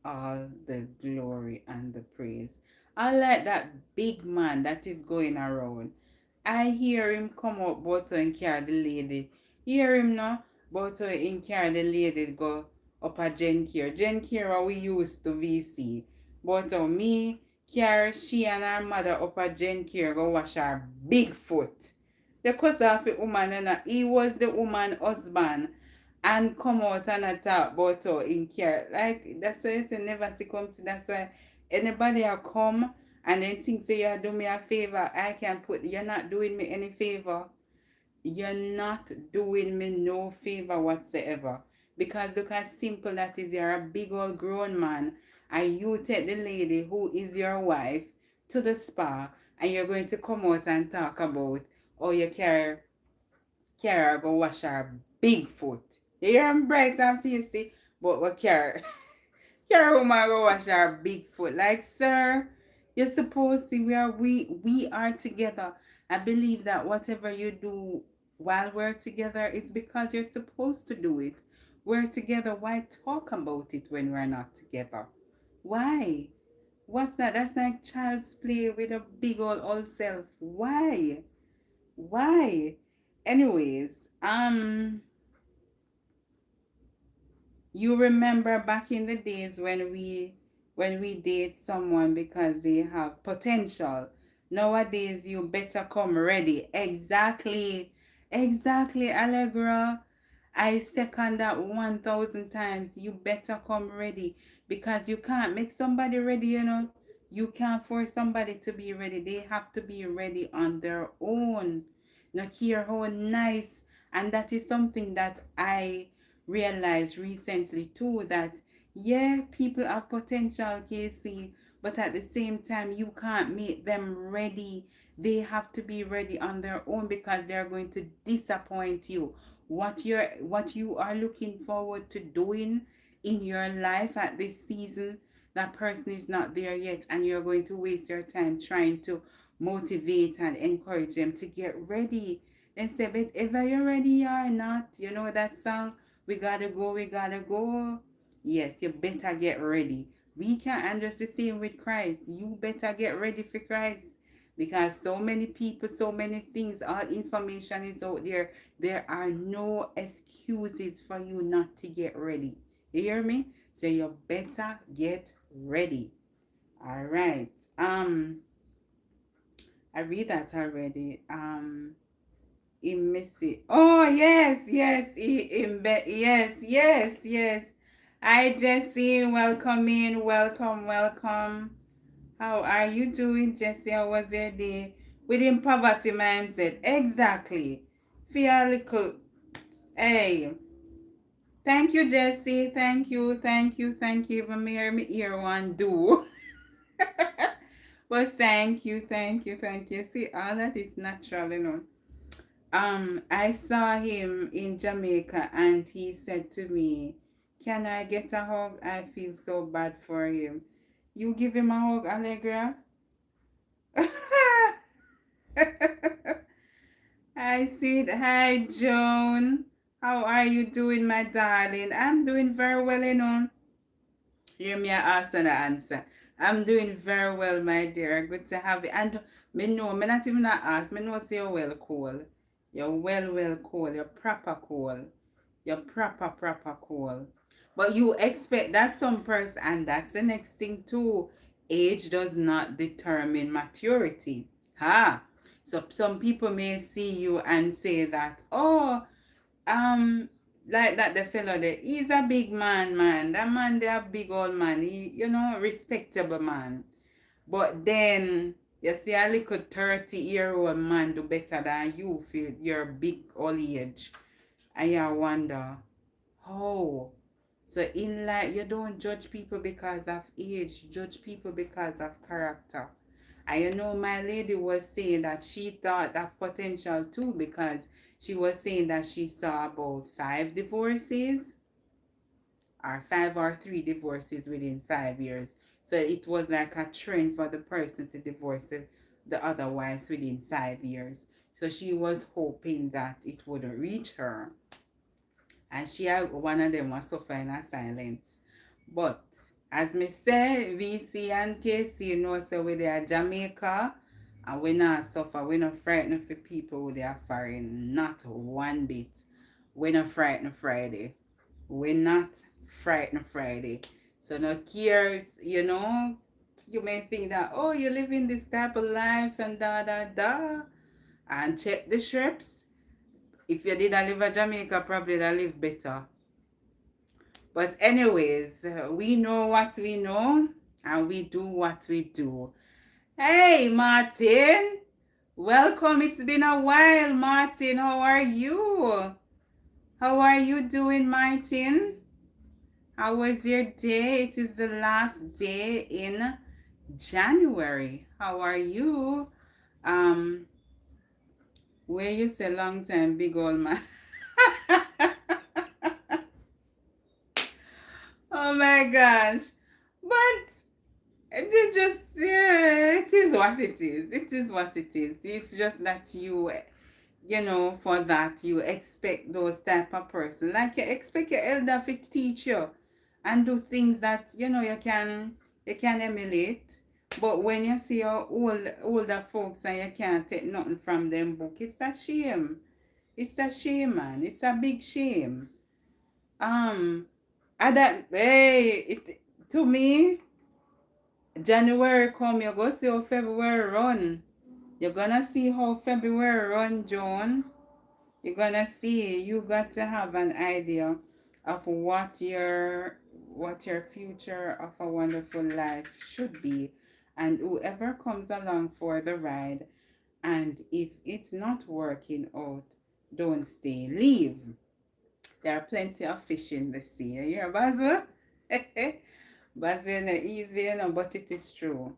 All the glory and the praise. I like that big man that is going around. I hear him come up, but and carry the lady. Hear him now, but in carry the lady go up a Jen Care. Jen Care we used to VC. But me carry she and her mother up a Jen Care go wash her big foot. The cause of the woman and he was the woman husband and come out and talk about in care. Like that's why I say never see come see. That's why anybody will come and then think say you do me a favor. I can put you're not doing me any favor. You're not doing me no favor whatsoever. Because look how simple that is. You're a big old grown man and you take the lady who is your wife to the spa and you're going to come out and talk about oh you carry her go wash her big foot. You hear him bright and feisty, but we carry carry woman go wash her big foot. Like, sir, you're supposed to we are together. I believe that whatever you do while we're together is because you're supposed to do it. We're together. Why talk about it when we're not together? Why? What's that? That's like child's play with a big old self. Why? Why? Anyways, you remember back in the days when we date someone because they have potential. Nowadays you better come ready. Exactly. Exactly, Allegra. I second that 1,000 times. You better come ready because you can't make somebody ready, you know. You can't force somebody to be ready. They have to be ready on their own. Not care how nice. And that is something that I realized recently too, that yeah, people have potential, Casey, but at the same time, you can't make them ready. They have to be ready on their own because they're going to disappoint you. What you are looking forward to doing in your life at this season, that person is not there yet, and you're going to waste your time trying to motivate and encourage them to get ready. They say, but ever you're ready or not, you know that song, we gotta go, we gotta go. Yes, you better get ready. We can understand the same with Christ. You better get ready for Christ because so many people, so many things, all information is out there. There are no excuses for you not to get ready. You hear me? So you better get ready. All right. I read that already. Missy. Oh yes, yes, yes, yes, yes. Hi Jesse, welcome in, welcome, welcome. How are you doing, Jesse? How was your day? Within poverty mindset, exactly. Feel a little. Hey, thank you, Jesse. Thank you, thank you, thank you. Even me ear one do. But thank you, thank you, thank you. See, all that is natural, you know. I saw him in Jamaica and he said to me, "Can I get a hug? I feel so bad for him." You give him a hug, Allegra? Hi, sweet. Hi, Joan. How are you doing, my darling? I'm doing very well, you know. Hear me ask and I answer. I'm doing very well, my dear. Good to have you. And me not even ask. Me know say you're well cool. You're well cool. You're proper cool. You're proper cool. But you expect that some person, and that's the next thing too. Age does not determine maturity. Ha! So some people may see you and say that, oh, um, like that the fellow there, he's a big man. That man, they a big old man. He, respectable man. But then you see a little 30-year-old man do better than you feel your big old age. And you wonder, how? So in life, you don't judge people because of age, judge people because of character. And my lady was saying that she thought of potential too because she was saying that she saw about 5 divorces or 5 or 3 divorces within 5 years. So it was like a trend for the person to divorce the other wives within 5 years. So she was hoping that it would reach her. And one of them was suffering in silence. But as me say, VC and KC, so we are Jamaica and we not suffer, we not frightened for people who they are foreign, not one bit. We not frightened Friday. We not frightened Friday. So no cares, you may think that, oh, you live in this type of life and da. And check the strips. If you didn't live in Jamaica, probably that live better. But anyways, we know what we know and we do what we do. Hey, Martin. Welcome. It's been a while, Martin. How are you? How are you doing, Martin? How was your day? It is the last day in January. How are you? Where you say long time, big old man. Oh my gosh. But it just, yeah, it is what it is. It is what it is. It's just that for that, you expect those type of person. Like you expect your elder to teach you and do things that, you can emulate. But when you see your older folks and you can't take nothing from them book, it's a shame. It's a shame, man. It's a big shame. To me, January come, you go see how February run. You're gonna see how February run, John. You're gonna see, you got to have an idea of what your future of a wonderful life should be. And whoever comes along for the ride, and if it's not working out, don't stay, leave. There are plenty of fish in the sea. You hear, Basil? Basil not easy, but it is true.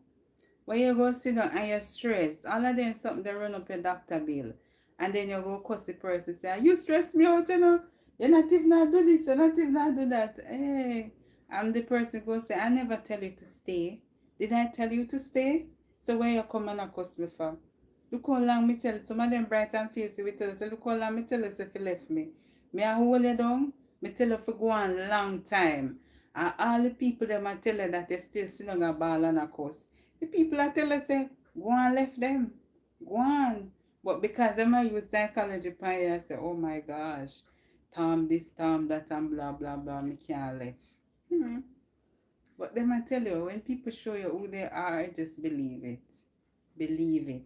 When you go sit down and you're stressed, all of them something they run up your doctor bill. And then you go cuss the person say, you stress me out, You're not even not do this, you're not even not do that. Hey, I'm the person go say, I never tell you to stay. Did I tell you to stay? So where you come and cuss me for? Look how long me tell some of them bright and facey we tell us, look how long me tell us if you left me. Me I hold you down, me tell you for go on long time. And all the people them I tell you that they still sit on a ball and a cuss. The people I tell us say, go on left them. Go on. But because them I use psychology pie, I say, oh my gosh, Tom this, Tom that, and blah blah blah, me can't left. But then I tell you, when people show you who they are, just believe it. Believe it.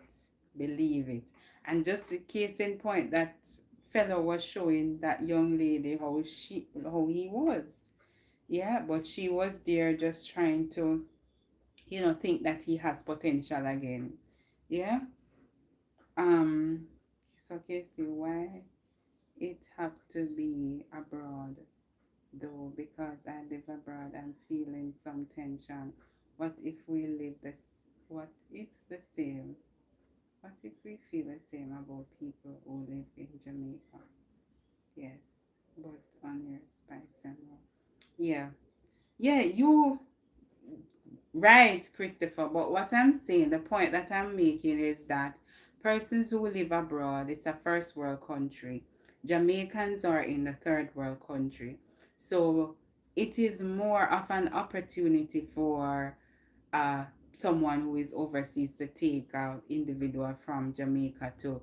Believe it. And just a case in point, that fellow was showing that young lady how he was. Yeah, but she was there just trying to, think that he has potential again. Yeah. So Casey, why it have to be abroad though? Because I live abroad, I'm feeling some tension. What if we live this? What if the same? What if we feel the same about people who live in Jamaica? Yes, but on your spikes and all. Yeah, yeah, you right, Christopher. But what I'm saying, the point that I'm making is that persons who live abroad, it's a first world country. Jamaicans are in the third world country. So it is more of an opportunity for uh, someone who is overseas to take an individual from Jamaica to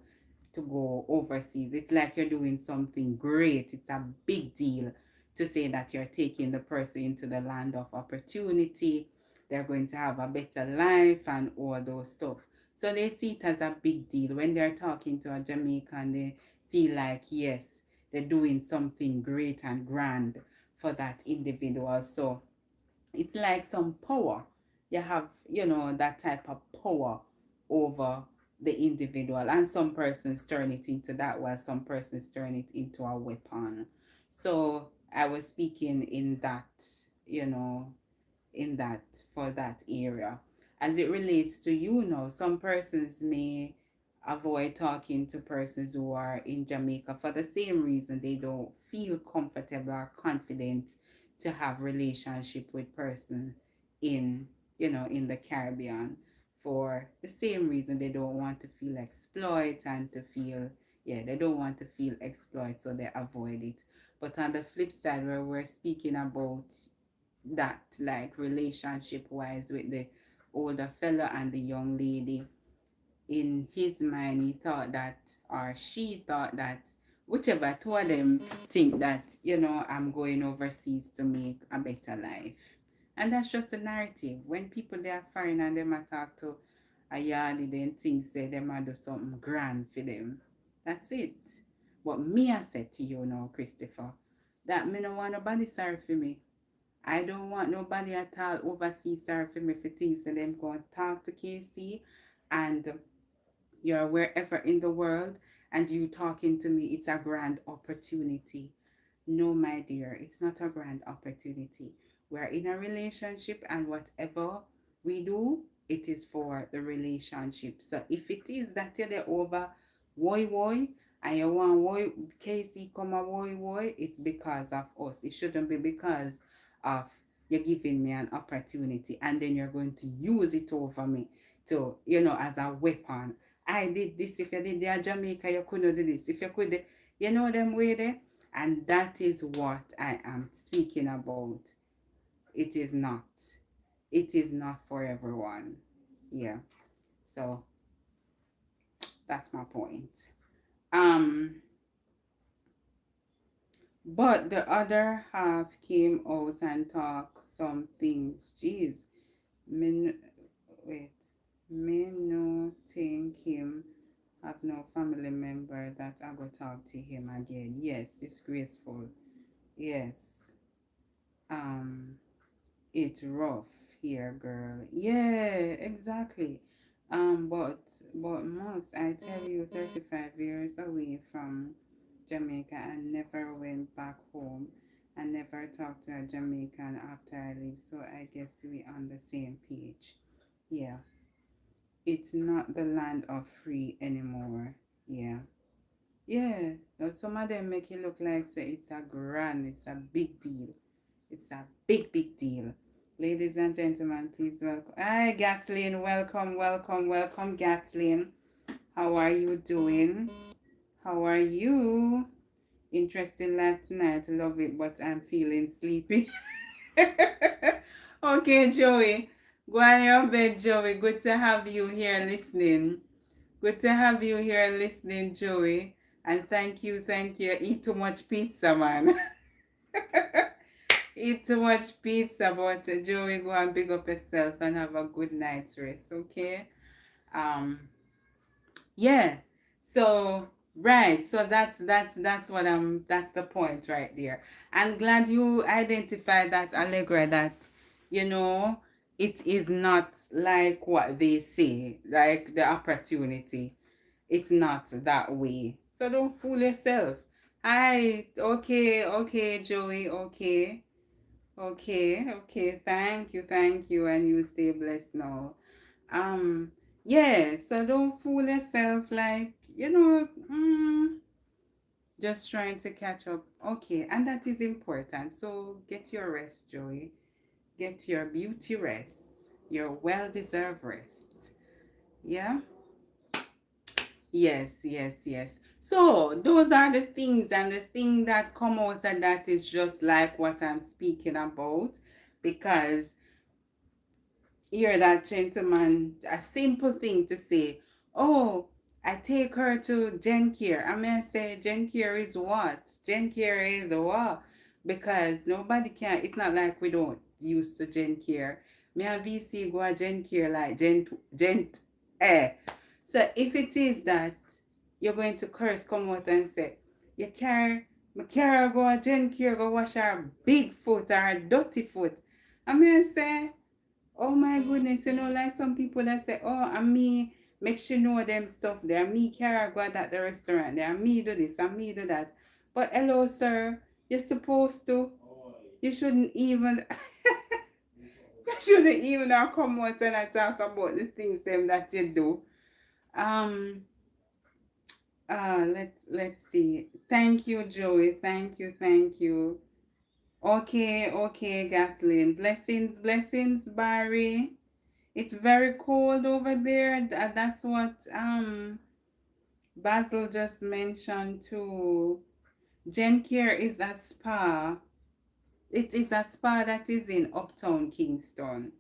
go overseas. It's like you're doing something great. It's a big deal to say that you're taking the person into the land of opportunity. They're going to have a better life and all those stuff. So they see it as a big deal. When they're talking to a Jamaican, they feel like, yes, they're doing something great and grand for that individual. So it's like some power. You have, that type of power over the individual. And some persons turn it into that, while some persons turn it into a weapon. So I was speaking in that, you know, in that for that area. As it relates to some persons may avoid talking to persons who are in Jamaica for the same reason. They don't feel comfortable or confident to have relationship with person in in the Caribbean, for the same reason. They don't want to feel exploited and to feel, they don't want to feel exploited, so they avoid it. But on the flip side, where we're speaking about that, like relationship wise, with the older fella and the young lady, in his mind he thought that, or she thought that, whichever two of them think that, I'm going overseas to make a better life. And that's just a narrative. When people they are foreign and them a talk to a yardie, then things say them a do something grand for them. That's it. But me I said to you now, Christopher, that me no want nobody sorry for me. I don't want nobody at all overseas sorry for me for things, so them go and talk to KC, and you're wherever in the world and you talking to me, it's a grand opportunity. No, my dear, it's not a grand opportunity. We're in a relationship, and whatever we do, it is for the relationship. So if it is that you're over woy and you want woy Casey come a woy, it's because of us. It shouldn't be because of you're giving me an opportunity and then you're going to use it over me to, as a weapon. I did this. If you did there Jamaica, you couldn't do this. If you could, them way there. And that is what I am speaking about. It is not. It is not for everyone. Yeah. So that's my point. But the other half came out and talked some things. Jeez. Me, wait. Me no think him Have no family member that I go talk to him again. Yes, it's graceful. Yes. Um, it's rough here, girl. Yeah, exactly. But most I tell you, 35 years away from Jamaica and never went back home and never talked to a Jamaican after I leave. So I guess we on the same page. Yeah. It's not the land of free anymore. Yeah. Yeah. Now some of them make it look like say it's a grand, it's a big deal. It's a big, big deal. Ladies and gentlemen, please welcome. Hi, Gatlin. Welcome, welcome, welcome, Gatlin. How are you doing? How are you? Interesting life tonight. Love it, but I'm feeling sleepy. Okay, Joey. Go on your bed, Joey. Good to have you here listening. Good to have you here listening, Joey. And thank you, thank you. Eat too much pizza, man. Eat too much pizza, but Joey, go and big up yourself and have a good night's rest, okay? Um, yeah. So right, so that's what that's the point right there. I'm glad you identified that, Allegra, that you know it is not like what they say, like the opportunity. It's not that way. So don't fool yourself. Hi, okay, okay, Joey, okay. Okay, okay, thank you, and you stay blessed now. Um, yeah, so don't fool yourself like, just trying to catch up. Okay, and that is important. So get your rest, Joey. Get your beauty rest, your well-deserved rest. Yeah? Yes, yes, yes. So those are the things, and the thing that come out of that is just like what I'm speaking about, because hear that gentleman, a simple thing to say, oh, I take her to Gen Care. I mean, say Gen Care is what? Gen Care is what? Because nobody can, it's not like we don't used to Gen Care. Me and VC go a Gen Care like eh. So if it is that you're going to curse, come out and say, you carry, me carry her go a Gen Care, go wash her big foot or her dirty foot. I mean, say, oh my goodness, like some people that say, oh, and me make sure know them stuff there. Me carry go at the restaurant there. And me do this and me do that. But hello, sir, you're supposed to. You shouldn't even. You shouldn't even come out and talk about the things them that you do. Um. Let's see. Thank you, Joey. Thank you. Thank you. Okay. Okay, Gatlin. Blessings. Blessings, Barry. It's very cold over there. That's what Basil just mentioned too. Gen Care is a spa. It is a spa that is in Uptown Kingston.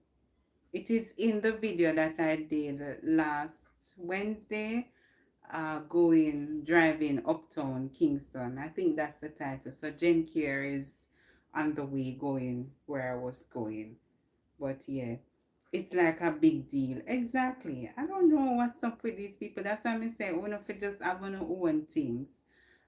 It is in the video that I did last Wednesday. Driving Uptown Kingston. I think that's the title. So Gen Care is on the way going where I was going. But yeah, it's like a big deal. Exactly. I don't know what's up with these people. That's why I say, we if just have on own things.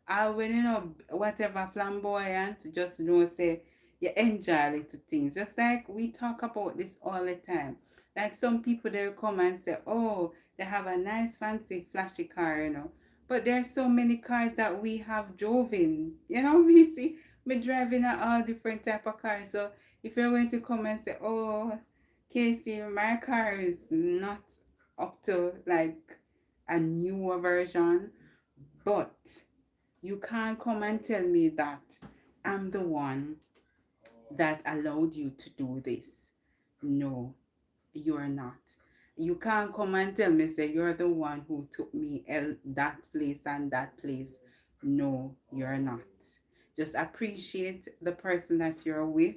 When whatever flamboyant, just say you enjoy little things. Just like we talk about this all the time. Like some people they'll come and say, oh, they have a nice fancy flashy car. But there's so many cars that we have drove in. We see me driving all different type of cars. So if you're going to come and say, oh, Casey, my car is not up to like a newer version, but you can't come and tell me that I'm the one that allowed you to do this. No, you're not. You can't come and tell me, say, you're the one who took me that place and that place. No, you're not. Just appreciate the person that you're with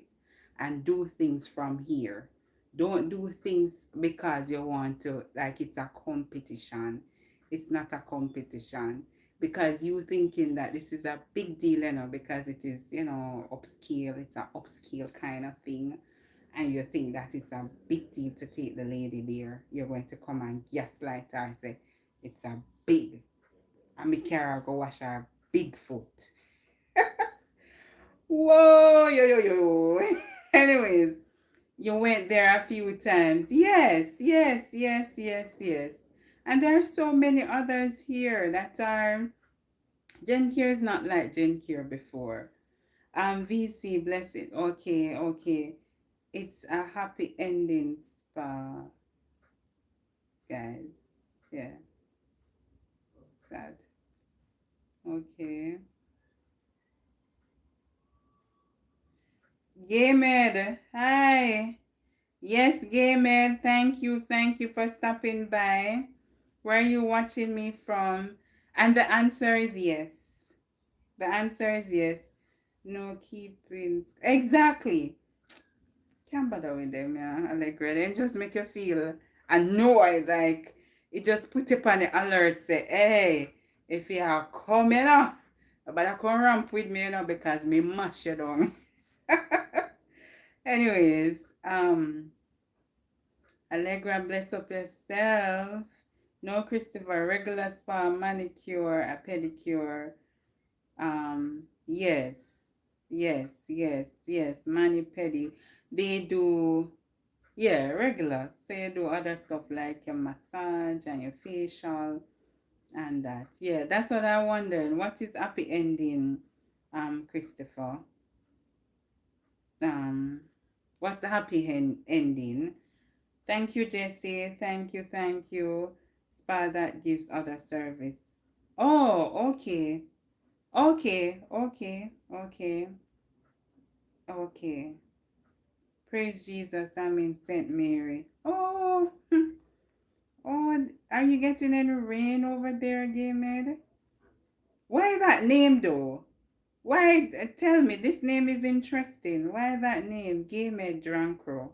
and do things from here. Don't do things because you want to, like it's a competition. It's not a competition. Because you thinking that this is a big deal, because it is, upscale, it's an upscale kind of thing, and you think that it's a big deal to take the lady there, you're going to come and gaslight her and say, It's a big. And me carry go wash a big foot. Whoa, yo, yo, yo. Anyways, you went there a few times. Yes, yes, yes, yes, yes. And there are so many others here that are. Gencare is not like Gencare before. VC, bless it. Okay, okay. It's a happy ending spa, guys. Yeah, sad. Okay. Gamed, hi. Yes, Gamed, thank you. Thank you for stopping by. Where are you watching me from? And the answer is yes. The answer is yes. No keeping. Exactly. Can't bother with them, yeah. Allegra. They just make you feel annoyed. Like, it just put you on the alert. Say, hey, if you are coming up, but I come ramp with me, because me mash you down. Anyways, Allegra, bless up yourself. No, Christopher, regular spa, manicure, a pedicure. Yes, yes, yes, yes, mani pedi. They do, yeah, regular. So you do other stuff like your massage and your facial and that. Yeah, that's what I wondered. What is happy ending, Christopher? Um, what's a happy ending? Thank you, Jesse. Thank you, thank you. Spa that gives other service. Oh, okay. Okay, okay, okay, okay. Praise Jesus, I'm in St. Mary. Oh, oh, are you getting any rain over there again, Med? Why that name though? Why, tell me, this name is interesting. Why that name, Gamed Drancro?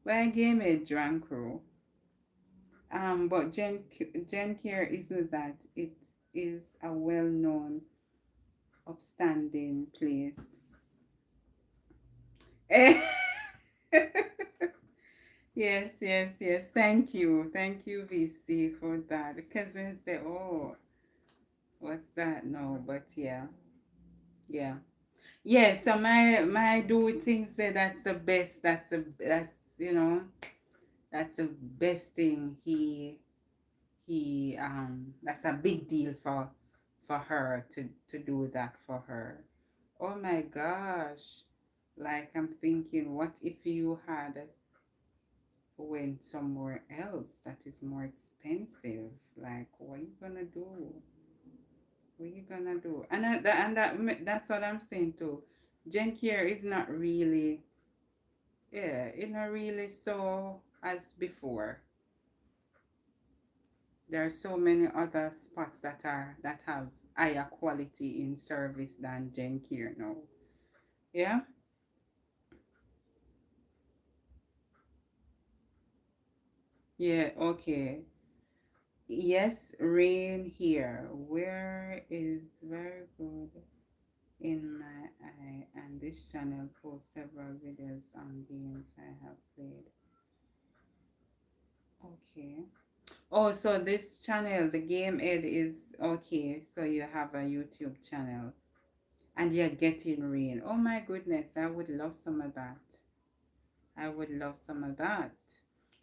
Why Gamed Drancro? But Gen Care isn't that. It is a well-known, upstanding place. Yes, yes, yes. Thank you. Thank you, VC, for that. Because when I say, oh, what's that? No, but yeah. Yeah. Yeah, so my do things say that's the best. That's that's the best thing that's a big deal for her to do that for her. Oh my gosh. Like I'm thinking, what if you had went somewhere else that is more expensive? Like, what are you gonna do? What are you gonna do? That's what I'm saying too. Gen Care is not really, yeah, it's not really so as before. There are so many other spots that have higher quality in service than Gen Care now. Yeah. Yeah. Okay. Yes, rain here. Where is very good in my eye, and this channel posts several videos on games I have played. Okay. Oh, so this channel, the Game Ed, is okay. So you have a YouTube channel and you're getting rain. Oh my goodness, I would love some of that. I would love some of that.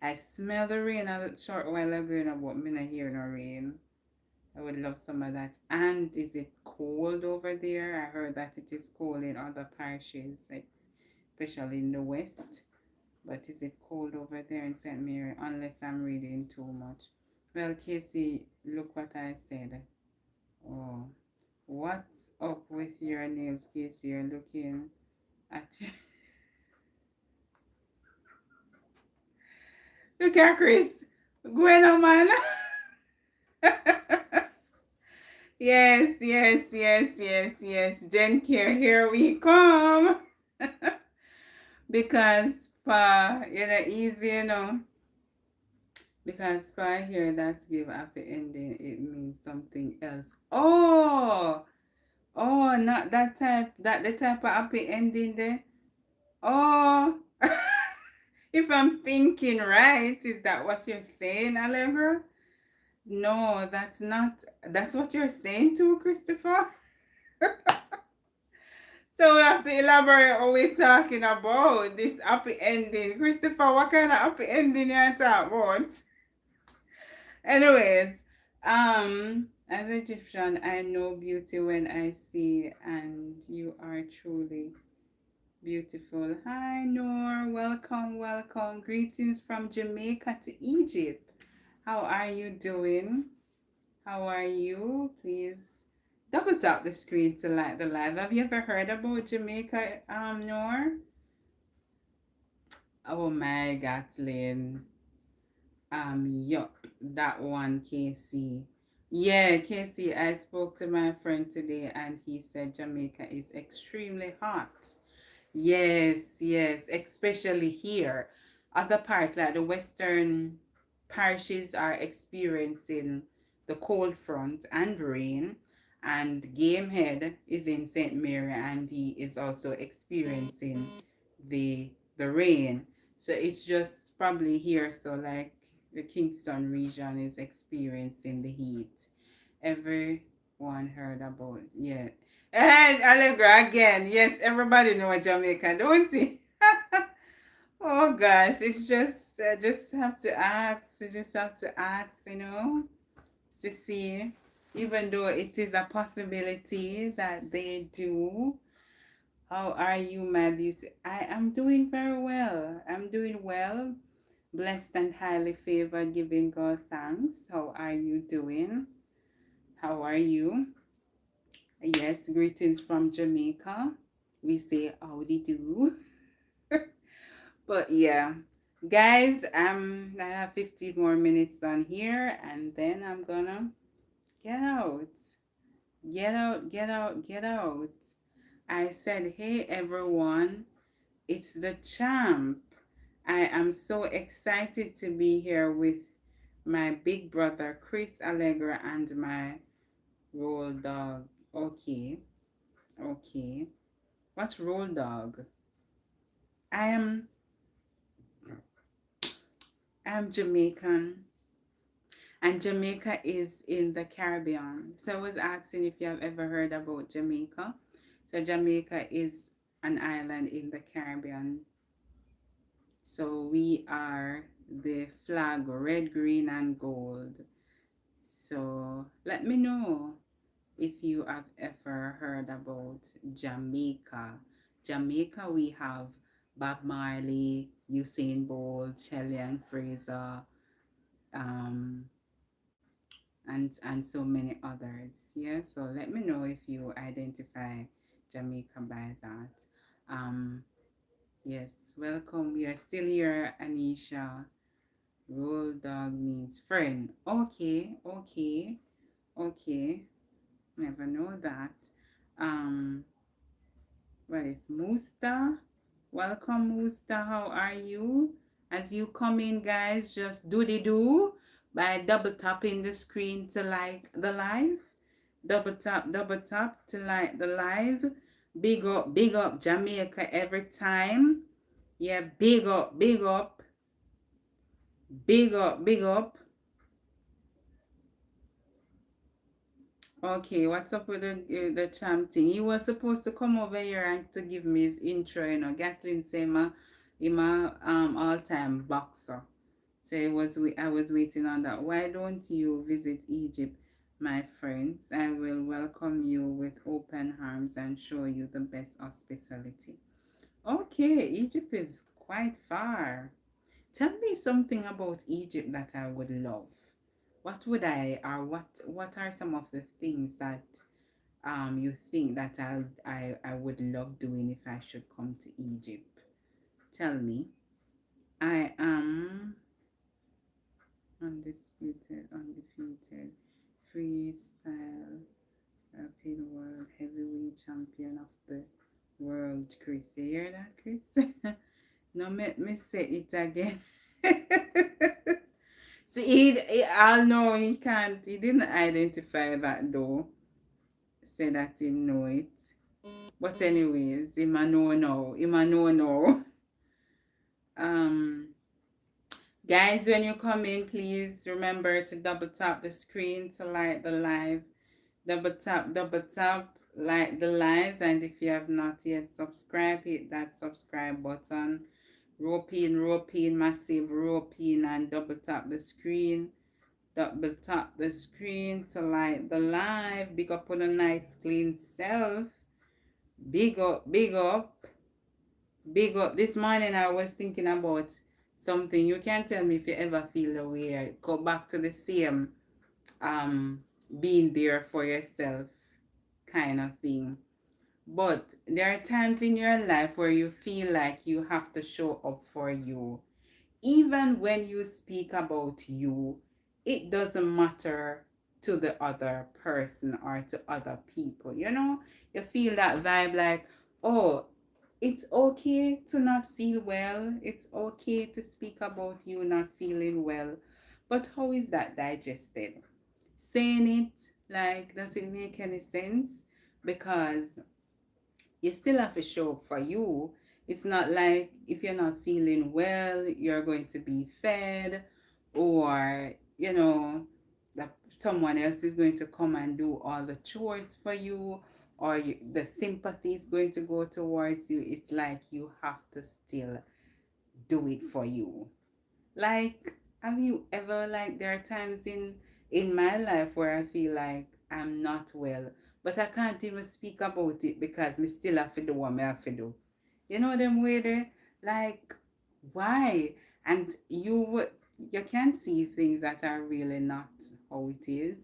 I smell the rain a short while ago, but me not hear no rain. I would love some of that. And is it cold over there? I heard that it is cold in other parishes, especially in the west. But is it cold over there in St. Mary? Unless I'm reading too much. Well, Casey, look what I said. Oh, what's up with your nails, Casey? You're looking at look at Chris. Going on, man. Yes, yes, yes, yes, yes. Gen Care, here we come. Because spa, easy, Because spa here, that's give happy ending. It means something else. Oh, oh, not that type. That the type of happy ending there. Oh, if I'm thinking right, is that what you're saying, Allegra? No, that's not. That's what you're saying too, Christopher. So we have to elaborate what we're talking about. This happy ending. Christopher, what kind of happy ending you talking about? Anyways, as Egyptian, I know beauty when I see, and you are truly beautiful. Hi, Noor. Welcome, welcome. Greetings from Jamaica to Egypt. How are you doing? How are you? Please double tap the screen to like the live. Have you ever heard about Jamaica, Noor? Oh my God, Lynn. Yup, that one, Casey. Yeah, Casey, I spoke to my friend today and he said Jamaica is extremely hot. Yes, yes, especially here. Other parts, like the western parishes, are experiencing the cold front and rain. And Gamehead is in St. Mary and he is also experiencing the rain. So it's just probably here, so like the Kingston region is experiencing the heat. Everyone heard about, yeah. And Allegra again. Yes, everybody know Jamaica, don't you? Oh gosh, it's just I just have to ask. You just have to ask, to see, even though it is a possibility that they do. How are you, my beauty? I am doing very well. I'm doing well, blessed and highly favored, giving God thanks. How are you doing? How are you? Yes, greetings from Jamaica. We say howdy do. But yeah, guys, I have 15 more minutes on here and then I'm gonna get out. Get out, get out, get out. I said, hey everyone, it's the champ. I am so excited to be here with my big brother Chris Allegra and my roll dog. Okay, okay. What's roll dog? I am I'm Jamaican, and Jamaica is in the Caribbean. So I was asking if you have ever heard about Jamaica. So Jamaica is an island in the Caribbean. So we are the flag red, green, and gold. So let me know if you have ever heard about Jamaica. Jamaica, we have Bob Marley, Usain Bolt, Chilean Fraser, um, and so many others. Yeah, so let me know if you identify Jamaica by that. Um, yes, welcome. We are still here, Anisha. Roll dog means friend. Okay, okay, okay. Never know that. Um, well, it's Musta. Welcome, Musta. How are you? As you come in, guys, just do the do by double tapping the screen to like the live. Double tap to like the live. Big up Jamaica every time. Yeah, big up, big up, big up, big up. Okay, what's up with the champ thing? He was supposed to come over here and to give me his intro, Gatlin say my all time boxer. So I was waiting on that. Why don't you visit Egypt, my friends? I will welcome you with open arms and show you the best hospitality. Okay, Egypt is quite far. Tell me something about Egypt that I would love. What would I or what are some of the things that you think that I would love doing if I should come to Egypt? Tell me. I am undefeated, freestyle, rapid world heavyweight champion of the world, Chris. You hear that, Chris? No, me say it again. See, I know he can't. He didn't identify that though. Say that he know it. But anyways, him a know now. Him a know now. Um, Guys, when you come in, please remember to double tap the screen to like the live. Double tap, like the live. And if you have not yet subscribed, hit that subscribe button. Rope in, massive rope in, and double tap the screen. Double tap the screen to like the live. Big up on a nice clean self. Big up, big up, big up. This morning I was thinking about something. You can tell me if you ever feel the way. I go back to the same um being there for yourself kind of thing. But there are times in your life where you feel like you have to show up for you. Even when you speak about you, it doesn't matter to the other person or to other people. You feel that vibe like, oh, it's okay to not feel well. It's okay to speak about you not feeling well. But how is that digested? Saying it like, does it make any sense? Because you still have to show up for you. It's not like if you're not feeling well, you're going to be fed, or that someone else is going to come and do all the chores for you, or the sympathy is going to go towards you. It's like you have to still do it for you. Like, have you ever, like, there are times in my life where I feel like I'm not well, but I can't even speak about it because me still have to do what me have to do. You know them way there? Like, why? And you can see things that are really not how it is.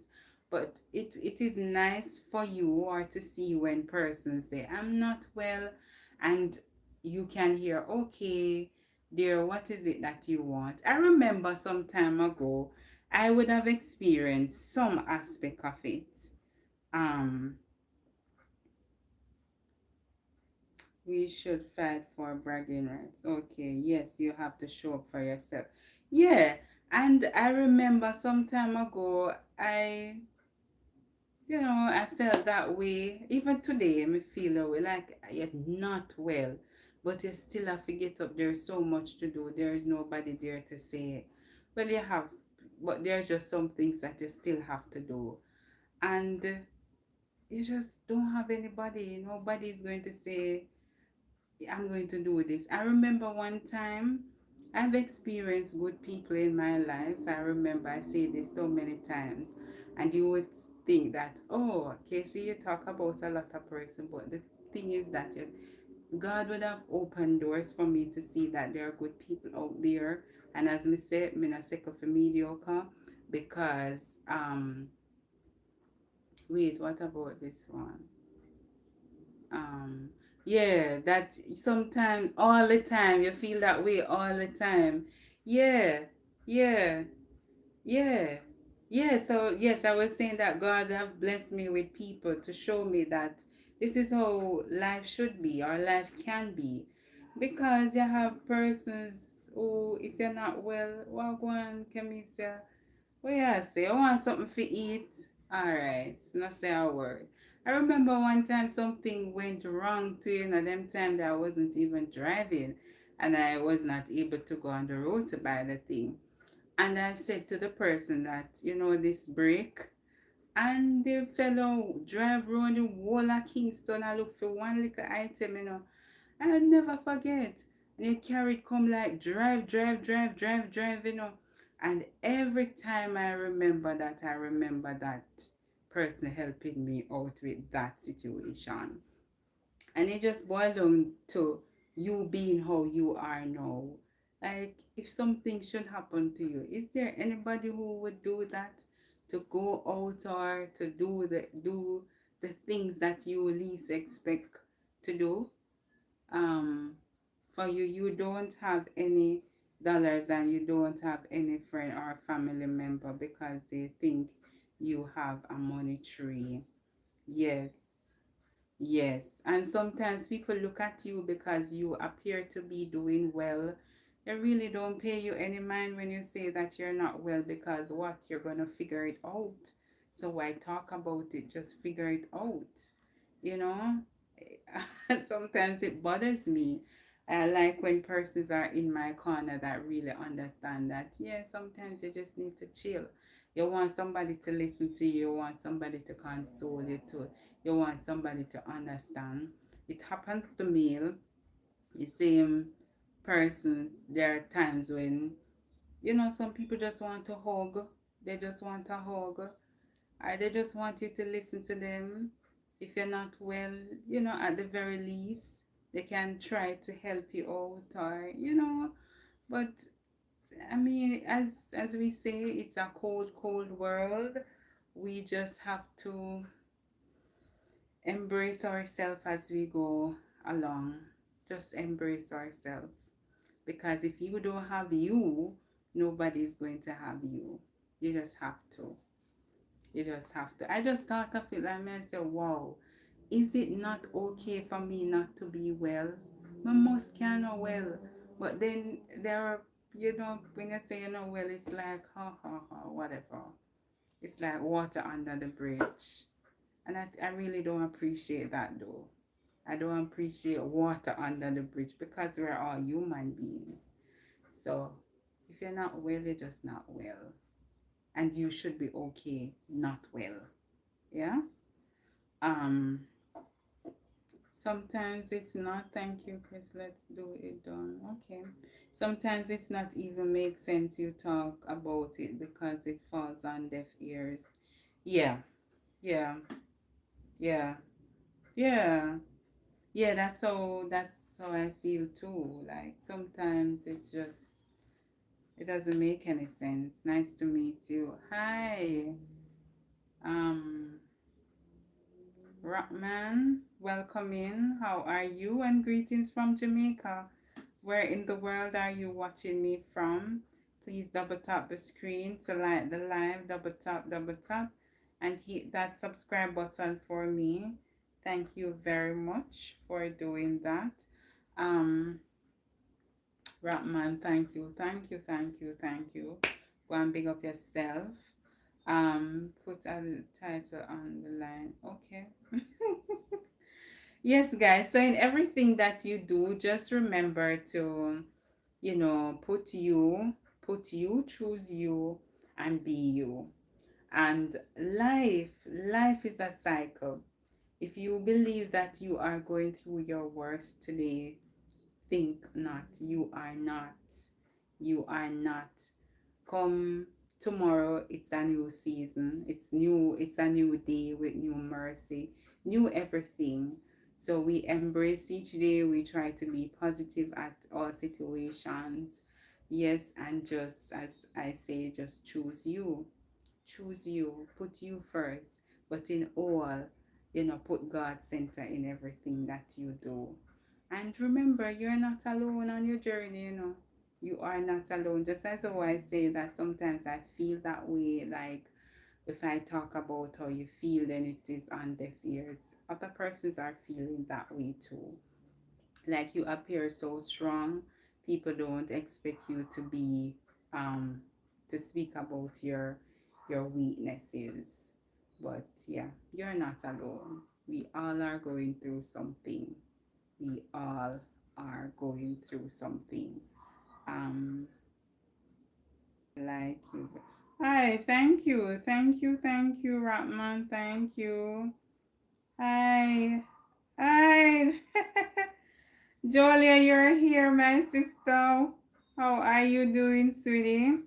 But it is nice for you or to see when persons say, I'm not well, and you can hear, okay, dear, what is it that you want? I remember some time ago, I would have experienced some aspect of it. Um, we should fight for bragging rights. Okay, yes, you have to show up for yourself. Yeah, and I remember some time ago, I felt that way. Even today, I feel that way. Like you're not well, but you still have to get up. There's so much to do. There is nobody there to say, well, you have, but there's just some things that you still have to do. And you just don't have anybody. Nobody is going to say, I'm going to do this. I remember one time I've experienced good people in my life. I remember I say this so many times, and you would think that, oh, Casey, you talk about a lot of person, but the thing is that God would have opened doors for me to see that there are good people out there. And as me say, I'm not sick of a mediocre, because wait, what about this one? um yeah, that sometimes, all the time, you feel that way all the time. Yeah, yeah, yeah, yeah. So yes, I was saying that God have blessed me with people to show me that this is how life should be, or life can be. Because you have persons who, if you're not well, well, go on, can we say, what you say? I want something to eat. Alright, not say a word. I remember one time something went wrong to them time that I wasn't even driving, and I was not able to go on the road to buy the thing. And I said to the person that, this break, and the fellow drive around the whole of Kingston. I look for one little item. I'll never forget. And you carry it come like drive. And every time I remember that person helping me out with that situation. And it just boiled down to you being how you are now. Like, if something should happen to you, is there anybody who would do that? To go out or to do the things that you least expect to do? um for you, you don't have any dollars, and you don't have any friend or family member because they think you have a money tree. Yes, yes. And sometimes people look at you because you appear to be doing well. They really don't pay you any mind when you say that you're not well, because what, you're gonna figure it out. So why talk about it? Just figure it out you know Sometimes it bothers me. I like when persons are in my corner that really understand that, yeah, sometimes you just need to chill. You want somebody to listen to you, you want somebody to console you too, you want somebody to understand. It happens to me, the same person. There are times when, some people just want to hug, they just want a hug, or they just want you to listen to them. If you're not well, at the very least, they can try to help you out, or but I mean, as we say, it's a cold, cold world. We just have to embrace ourselves as we go along. Just embrace ourselves. Because if you don't have you, nobody's going to have you. You just have to. You just have to. I just thought of it like, I said, wow, is it not okay for me not to be well? My must cannot well. But then there are, when you say you're not well, it's like, ha ha ha, whatever. It's like water under the bridge. And I really don't appreciate that though. I don't appreciate water under the bridge because we're all human beings. So if you're not well, you're just not well. And you should be okay, not well. Yeah? Um Sometimes it's not. Thank you, Chris. Let's do it done. Okay. Sometimes it's not even make sense you talk about it because it falls on deaf ears. Yeah. Yeah. Yeah. Yeah. Yeah, that's how I feel too. Like sometimes it's just it doesn't make any sense. Nice to meet you. Hi. Um Rockman, welcome in. How are you? And greetings from Jamaica. Where in the world are you watching me from? Please double tap the screen to like the live. Double tap, and hit that subscribe button for me. Thank you very much for doing that. Um, Ratman, thank you. Go and big up yourself. Put a title on the line. Okay. Yes, guys. So in everything that you do, just remember to, put you, choose you, and be you. And life is a cycle. If you believe that you are going through your worst today, think not. You are not. You are not. Come tomorrow, it's a new season. It's a new day with new mercy, new everything. So we embrace each day. We try to be positive at all situations. Yes, and just as I say, just choose you. Choose you. Put you first. But in all, put God center in everything that you do. And remember, you're not alone on your journey. You are not alone. Just as how I say that sometimes I feel that way, like if I talk about how you feel, then it is on deaf ears. Other persons are feeling that way too. Like you appear so strong, people don't expect you to be to speak about your weaknesses. But yeah, you're not alone. We all are going through something. We all are going through something. Um, like you. Hi, thank you, Ratman, thank you. Hi, hi. Jolia, you're here, my sister. How are you doing, sweetie?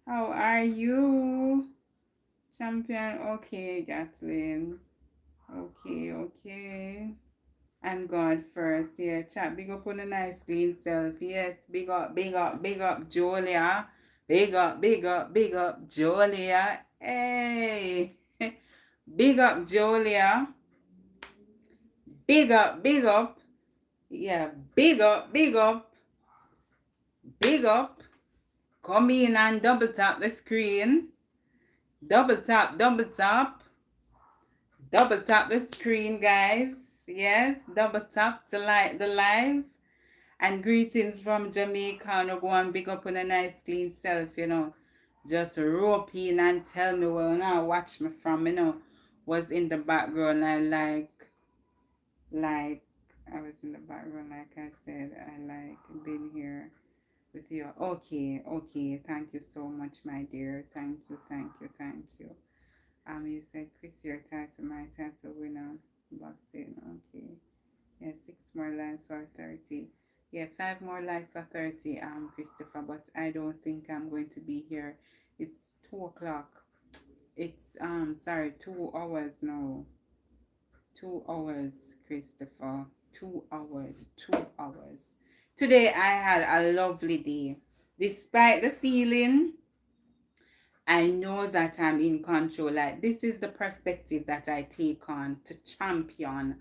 How are you? Champion, okay, Gatlin. Okay. And God first, yeah. Chat, big up on a nice clean self. Yes, big up, Julia. Big up, Julia. Hey, big up, Julia. Big up. Yeah, big up. Come in and double tap the screen. Double tap. Double tap the screen, guys. Yes, double tap to like the live. And greetings from Jamaica. No go and big up on a nice clean self. Just rope in and tell me where now watch me from, was in the background. I like I was in the background, like I said. I like being here with you. Okay, okay. Thank you so much, my dear. Thank you, thank you, thank you. You said Chris, your title, my title winner, boxing. Okay. Yeah, 6 more lives or 30. Yeah, 5 more lives or 30, Christopher, but I don't think I'm going to be here. It's 2 o'clock. It's sorry, 2 hours now. 2 hours, Christopher. 2 hours. 2 hours. Today I had a lovely day. Despite the feeling, I know that I'm in control. Like, this is the perspective that I take on to champion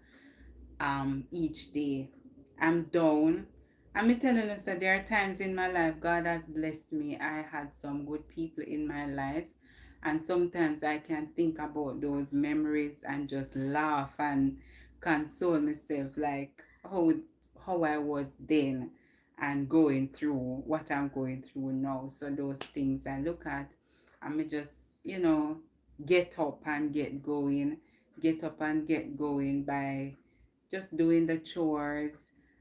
each day. I'm down. I'm telling you, so there are times in my life God has blessed me. I had some good people in my life, and sometimes I can think about those memories and just laugh and console myself, like how I was then and going through what I'm going through now. So those things I look at, I'm just, you know, get up and get going, get up and get going by just doing the chores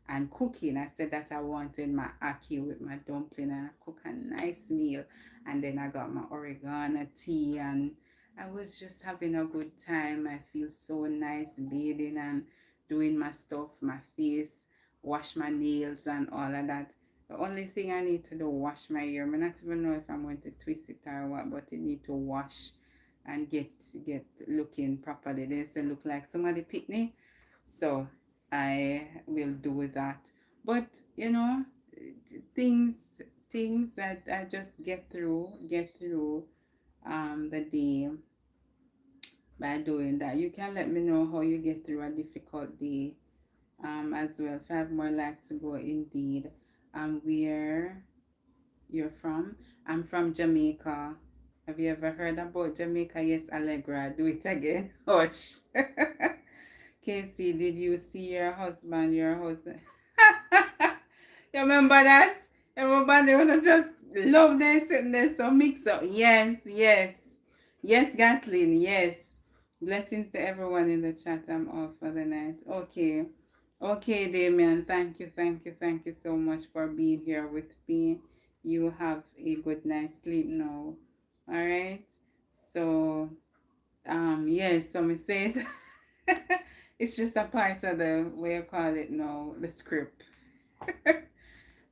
and cooking. I said that I wanted my ackee with my dumpling, and I cook a nice meal. And then I got my oregano tea, and I was just having a good time. I feel so nice bathing and doing my stuff, my face, wash my nails and all of that. The only thing I need to do, wash my hair. I not even know if I'm going to twist it or what, but it need to wash and get looking properly. They say look like somebody picked me, so I will do that. But you know, things things that I just get through the day by doing that. You can let me know how you get through a difficult day as well. 5 more lives to go indeed. Where you're from? I'm from Jamaica. Have you ever heard about Jamaica? Yes, Allegra. Do it again. Hush. Casey, did you see your husband? Your husband. You remember that? Everybody wanna just love this and this so mix up. Yes, yes. Yes, Gatlin, yes. Blessings to everyone in the chat. I'm off for the night. Okay. Okay, Damien. Thank you, thank you, thank you so much for being here with me. You have a good night's sleep now. All right. So, yes, so me say it. It's just a part of the way you call it now, the script.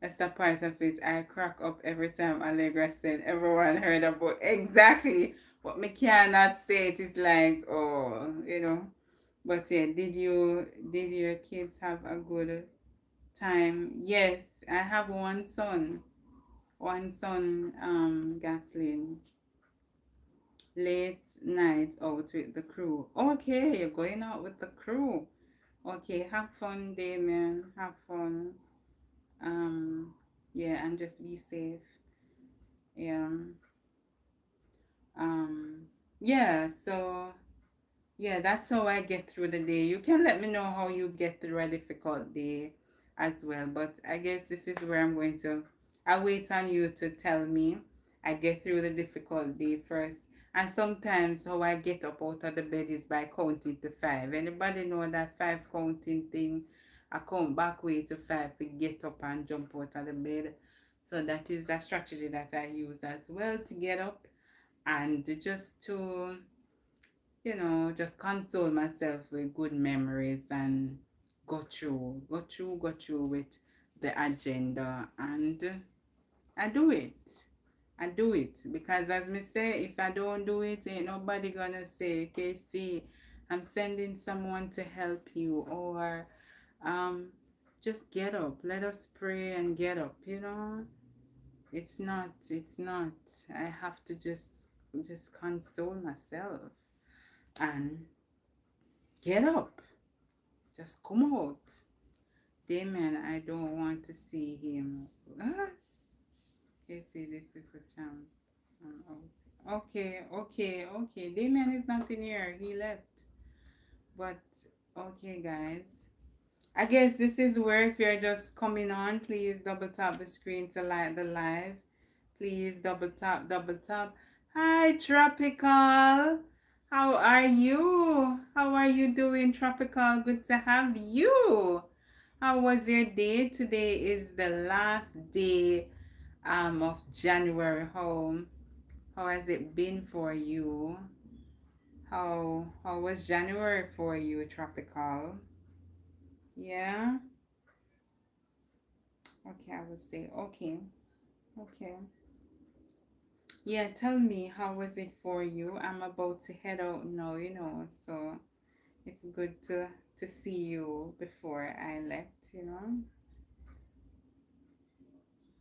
That's a part of it. I crack up every time Allegra said everyone heard about exactly what me cannot say. It is like, oh, you know. But yeah, did your kids have a good time? Yes, I have one son. One son, Gatlin. Late night out with the crew. Okay, you're going out with the crew. Okay, have fun, Damien. Have fun. Um, yeah, and just be safe. Yeah. Um, yeah, so yeah, that's how I get through the day. You can let me know how you get through a difficult day as well. But I guess this is where I'm going to, I wait on you to tell me. I get through the difficult day first. And sometimes how I get up out of the bed is by counting to 5. Anybody know that 5 counting thing? I count back way to 5 to get up and jump out of the bed. So that is a strategy that I use as well to get up and just to, you know, just console myself with good memories and go through with the agenda. And I do it. I do it because, as me say, if I don't do it, ain't nobody gonna say, KC, I'm sending someone to help you, or um just get up. Let us pray and get up, you know. It's not I have to just console myself and get up. Just come out. Damien, I don't want to see him. Okay, see, this is a charm. Okay. Damien is not in here. He left. But okay, guys. I guess this is where, if you're just coming on, please double tap the screen to like the live. Please double tap, double tap. Hi, Tropical. How are you? How are you doing, Tropical? Good to have you. How was your day? Today is the last day of January. How has it been for you? How was January for you, Tropical? Yeah? Okay, I will say okay. Okay. Yeah, tell me, how was it for you? I'm about to head out now, so it's good to see you before I left.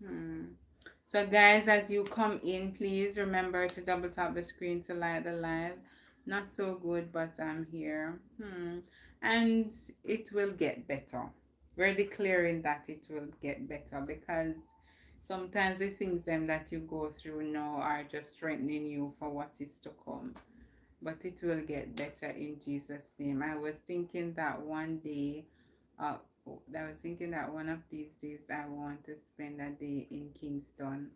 Hmm. So guys, as you come in, please remember to double tap the screen to like the live. Not so good, but I'm here. And it will get better. We're declaring that it will get better because sometimes the things that you go through now are just strengthening you for what is to come. But it will get better in Jesus' name. I was thinking that one day, uh, I was thinking that one of these days I want to spend a day in Kingston.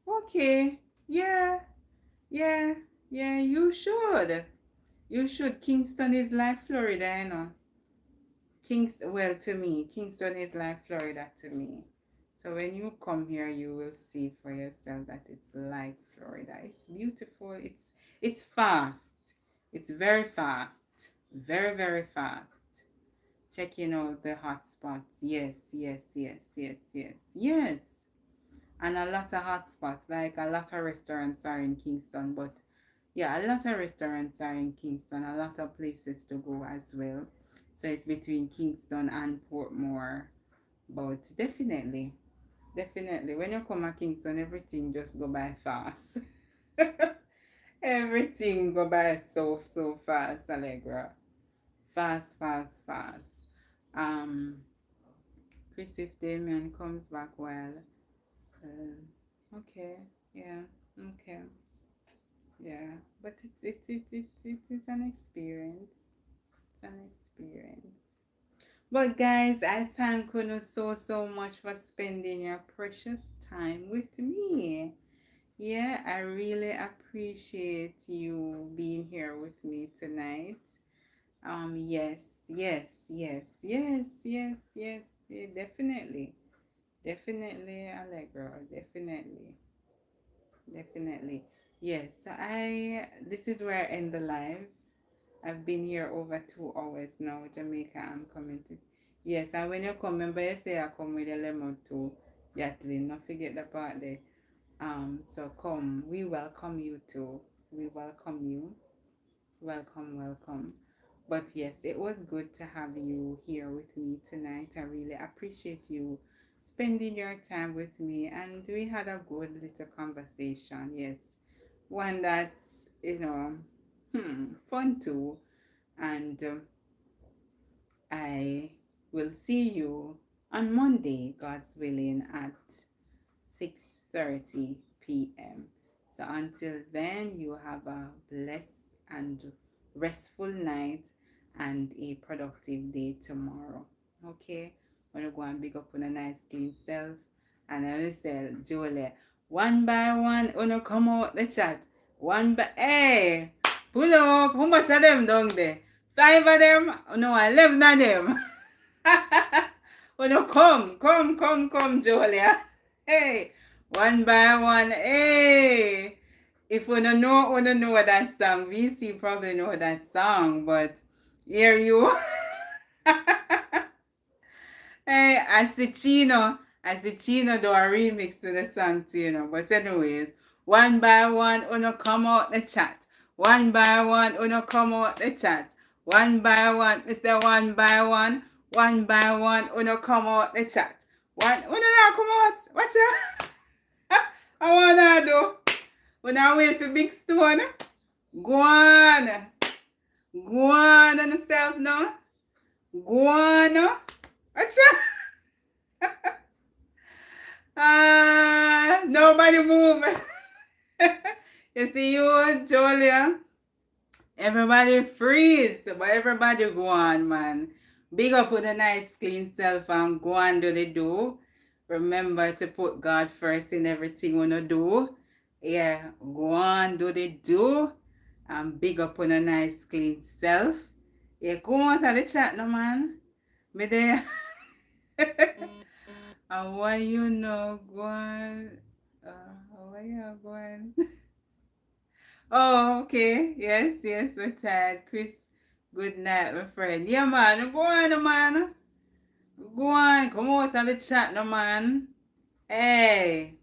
Okay, yeah, yeah, yeah, you should. You should. Kingston is like Florida, well, to me, Kingston is like Florida to me. So when you come here, you will see for yourself that it's like Florida. It's beautiful. It's fast. It's very fast. Very, very fast. Checking out the hot spots. Yes, yes, yes, yes, yes, yes. And a lot of hot spots. Like a lot of restaurants are in Kingston. But yeah, a lot of restaurants are in Kingston. A lot of places to go as well. So it's between Kingston and Portmore. But definitely, definitely, when you come to Kingston, everything just go by fast. Everything go by so fast, Allegra. Fast, fast, fast. Um, Chris, if Damien comes back well, okay, yeah, okay, yeah. But it's an experience. It's an experience. But guys, I thank you so much for spending your precious time with me. Yeah, I really appreciate you being here with me tonight. Yes, yes, yes, yes, yes, yes, yeah, definitely. Definitely, Allegra, definitely. Definitely. Yes, so this is where I end the live. I've been here over 2 hours now, Jamaica and communities. Yes, and when you come, remember you say I come with a lemon too, Yatlin. Not forget the part there. So come, we welcome you too. We welcome you. Welcome, welcome. But yes, it was good to have you here with me tonight. I really appreciate you spending your time with me, and we had a good little conversation. Yes, one that's fun too. And I will see you on Monday, God's willing, at 6:30 p.m. So until then, you have a blessed and restful night and a productive day tomorrow. Okay? I'm going to go and big up on a nice clean self. And I will say, Jolie, one by one, wanna come out the chat. One by, hey, pull up. How much of them down there? 5 of them? No, 11 of them. Wanna come, Julia. Hey, one by one. Hey, if we don't know that song, VC probably know that song, but here you. Hey, I see Chino do a remix to the song too. But anyways, one by one, uno come out the chat. One by one, uno come out the chat. One by one, Mr. One by one. One by one, uno come out the chat. Uno now come out. Watch out. I wanna do. When I wait for Big Stone. Go on. Go on yourself now. Go on. Watch out. Nobody move. You see you, Julia. Everybody freeze, but everybody go on, man. Big up with a nice clean self and go and do the do. Remember to put God first in everything you wanna do. Yeah, go on, do the do. And big up on a nice clean self. Yeah, go on to the chat no man. Me there. And why you know going? Why you going? Oh, okay. Yes, yes, we're tired. Chris, good night, my friend. Yeah, man. Go on, man. Go on. Come out of the chat, no, man. Hey.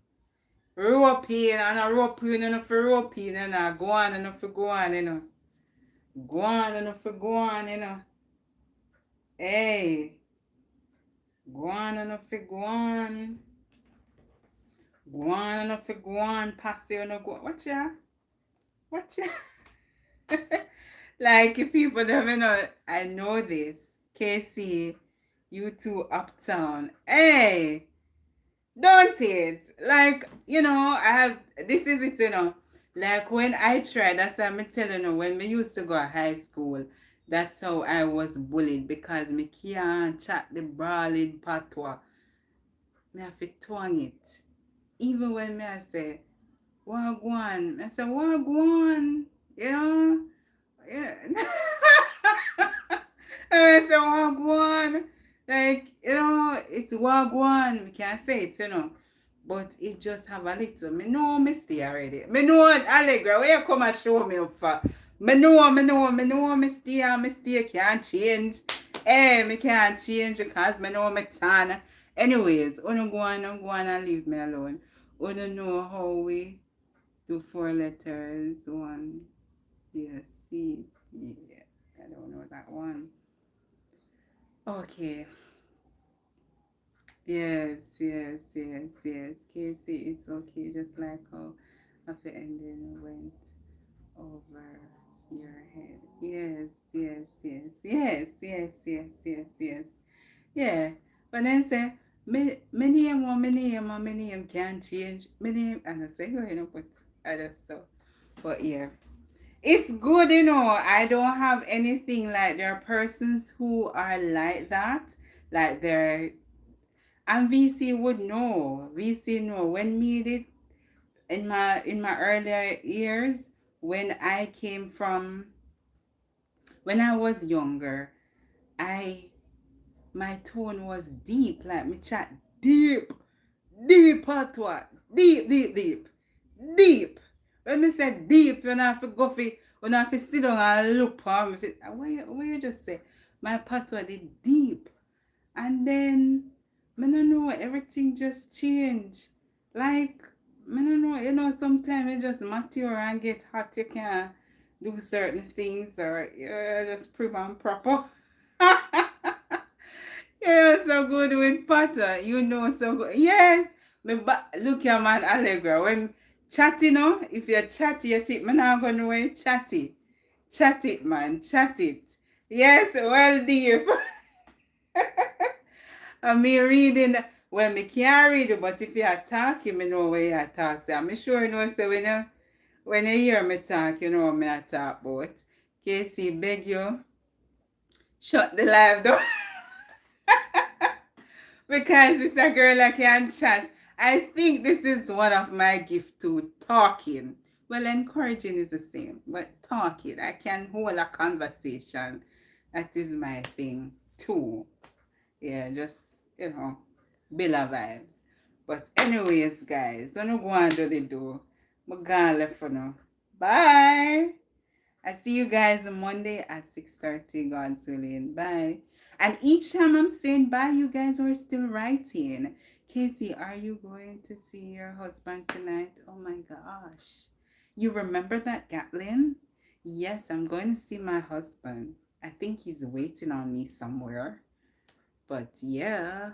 European and a European and a European and a go on and a go on, you know. Go on and a go on, you know. Hey. Go on and a go on. Go on and a go on. Pass you and a go. Watch ya. Watch ya. Like if people don't know, I know this. Casey, you two uptown. Hey. Don't it? Like, you know, I have, this is it, you know. Like when I tried, that's what I'm telling you, when we used to go to high school, that's how I was bullied because me can't chat the brawling patois. Me have to twang it. Even when me I say, wagwan, I say, wagwan, you know? Yeah. I say, wagwan. Like, you know, it's wagwan. We can't say it, you know. But it just have a little. Me know me stay already. Me know Allegra, where you come and show me up for? Me stay, can't change. Me can't change because me know me tan. Anyways, uno go on and leave me alone. Uno know how we do 4 letters. One, yeah, C, yeah. I don't know that one. Okay. Yes. Casey, it's okay. Just like how the ending went over your head. Yes. Yeah. But then say, my name can't change. My name, and I say, you know, but I just so. But yeah. It's good, you know. I don't have anything like there are persons who are like that. Like they're and VC would know. VC know when me did in my earlier years when I came from when I was younger, I my tone was deep, like me chat deep, deep patois, deep. When me say deep, you have to go fi, you have to sit down and look for me. What you just say? My patois did deep, and then I don't know, everything just changed. Like, I don't know, you know, sometimes it just mature and get hot. You can't do certain things or you're just prim and proper. Yeah, so good with Potter. You know, so good. Yes. Look here, man, Allegra. When chatting, no, if you're chatty, you think, man, I'm going to way chatty. Chat it, man. Chat it. Yes, well, deep. And me reading, well, me can't read it, but if you're talking, me know where you're talking. So I'm sure you know, so when you hear me talk, you know what me I talk about. Casey, beg you, shut the live door. Because it's a girl that can chat. I think this is one of my gifts to talking. Well, encouraging is the same, but talking, I can hold a conversation. That is my thing too. Yeah, just, you know, Bella vibes. But anyways, guys, I don't go and do the do. I'm gonna left for now. Bye. I see you guys on Monday at 6:30, God's willing. Bye. And each time I'm saying bye, you guys are still writing. Casey, are you going to see your husband tonight? Oh my gosh. You remember that, Gatlin? Yes, I'm going to see my husband. I think he's waiting on me somewhere. But yeah,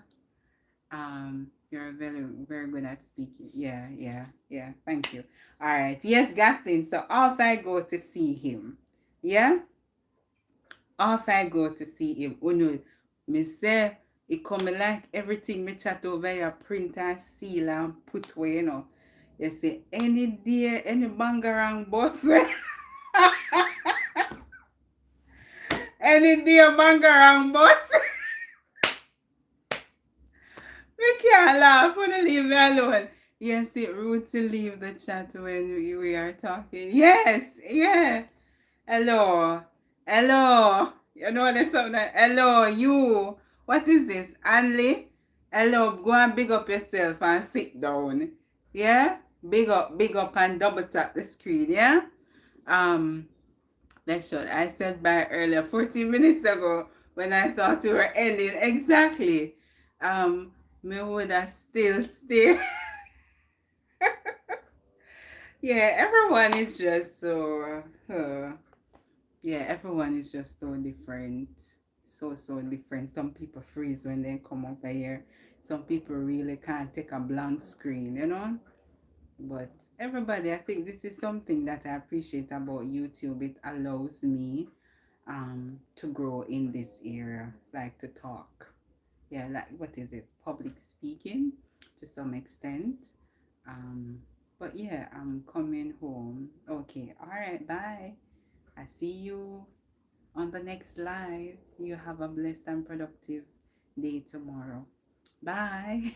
you're very good at speaking. Yeah. Thank you. All right. Yes, Gatlin. So off I go to see him. Yeah? Off I go to see him. Oh no, me say it come like everything me chat over here, print and seal and put away, you know. You say any day, any bangarang boss way. Any day bangarang boss. We can't laugh. Wanna leave me alone. Yes, it's rude to leave the chat when we are talking. Yes, yeah. Hello. You know there's something. Hello, you. What is this? Anley? Hello, go and big up yourself and sit down. Yeah? Big up and double tap the screen, yeah? Um, that's what I said by earlier, 14 minutes ago, when I thought we were ending. Exactly. Me would have still stay. Yeah, everyone is just so yeah, everyone is just so different. So different. Some people freeze when they come over here. Some people really can't take a blank screen, you know? But everybody, I think this is something that I appreciate about YouTube. It allows me to grow in this area, like to talk. Yeah, like what is it? Public speaking to some extent. But yeah, I'm coming home. Okay, all right, bye. I see you on the next live. You have a blessed and productive day tomorrow. Bye.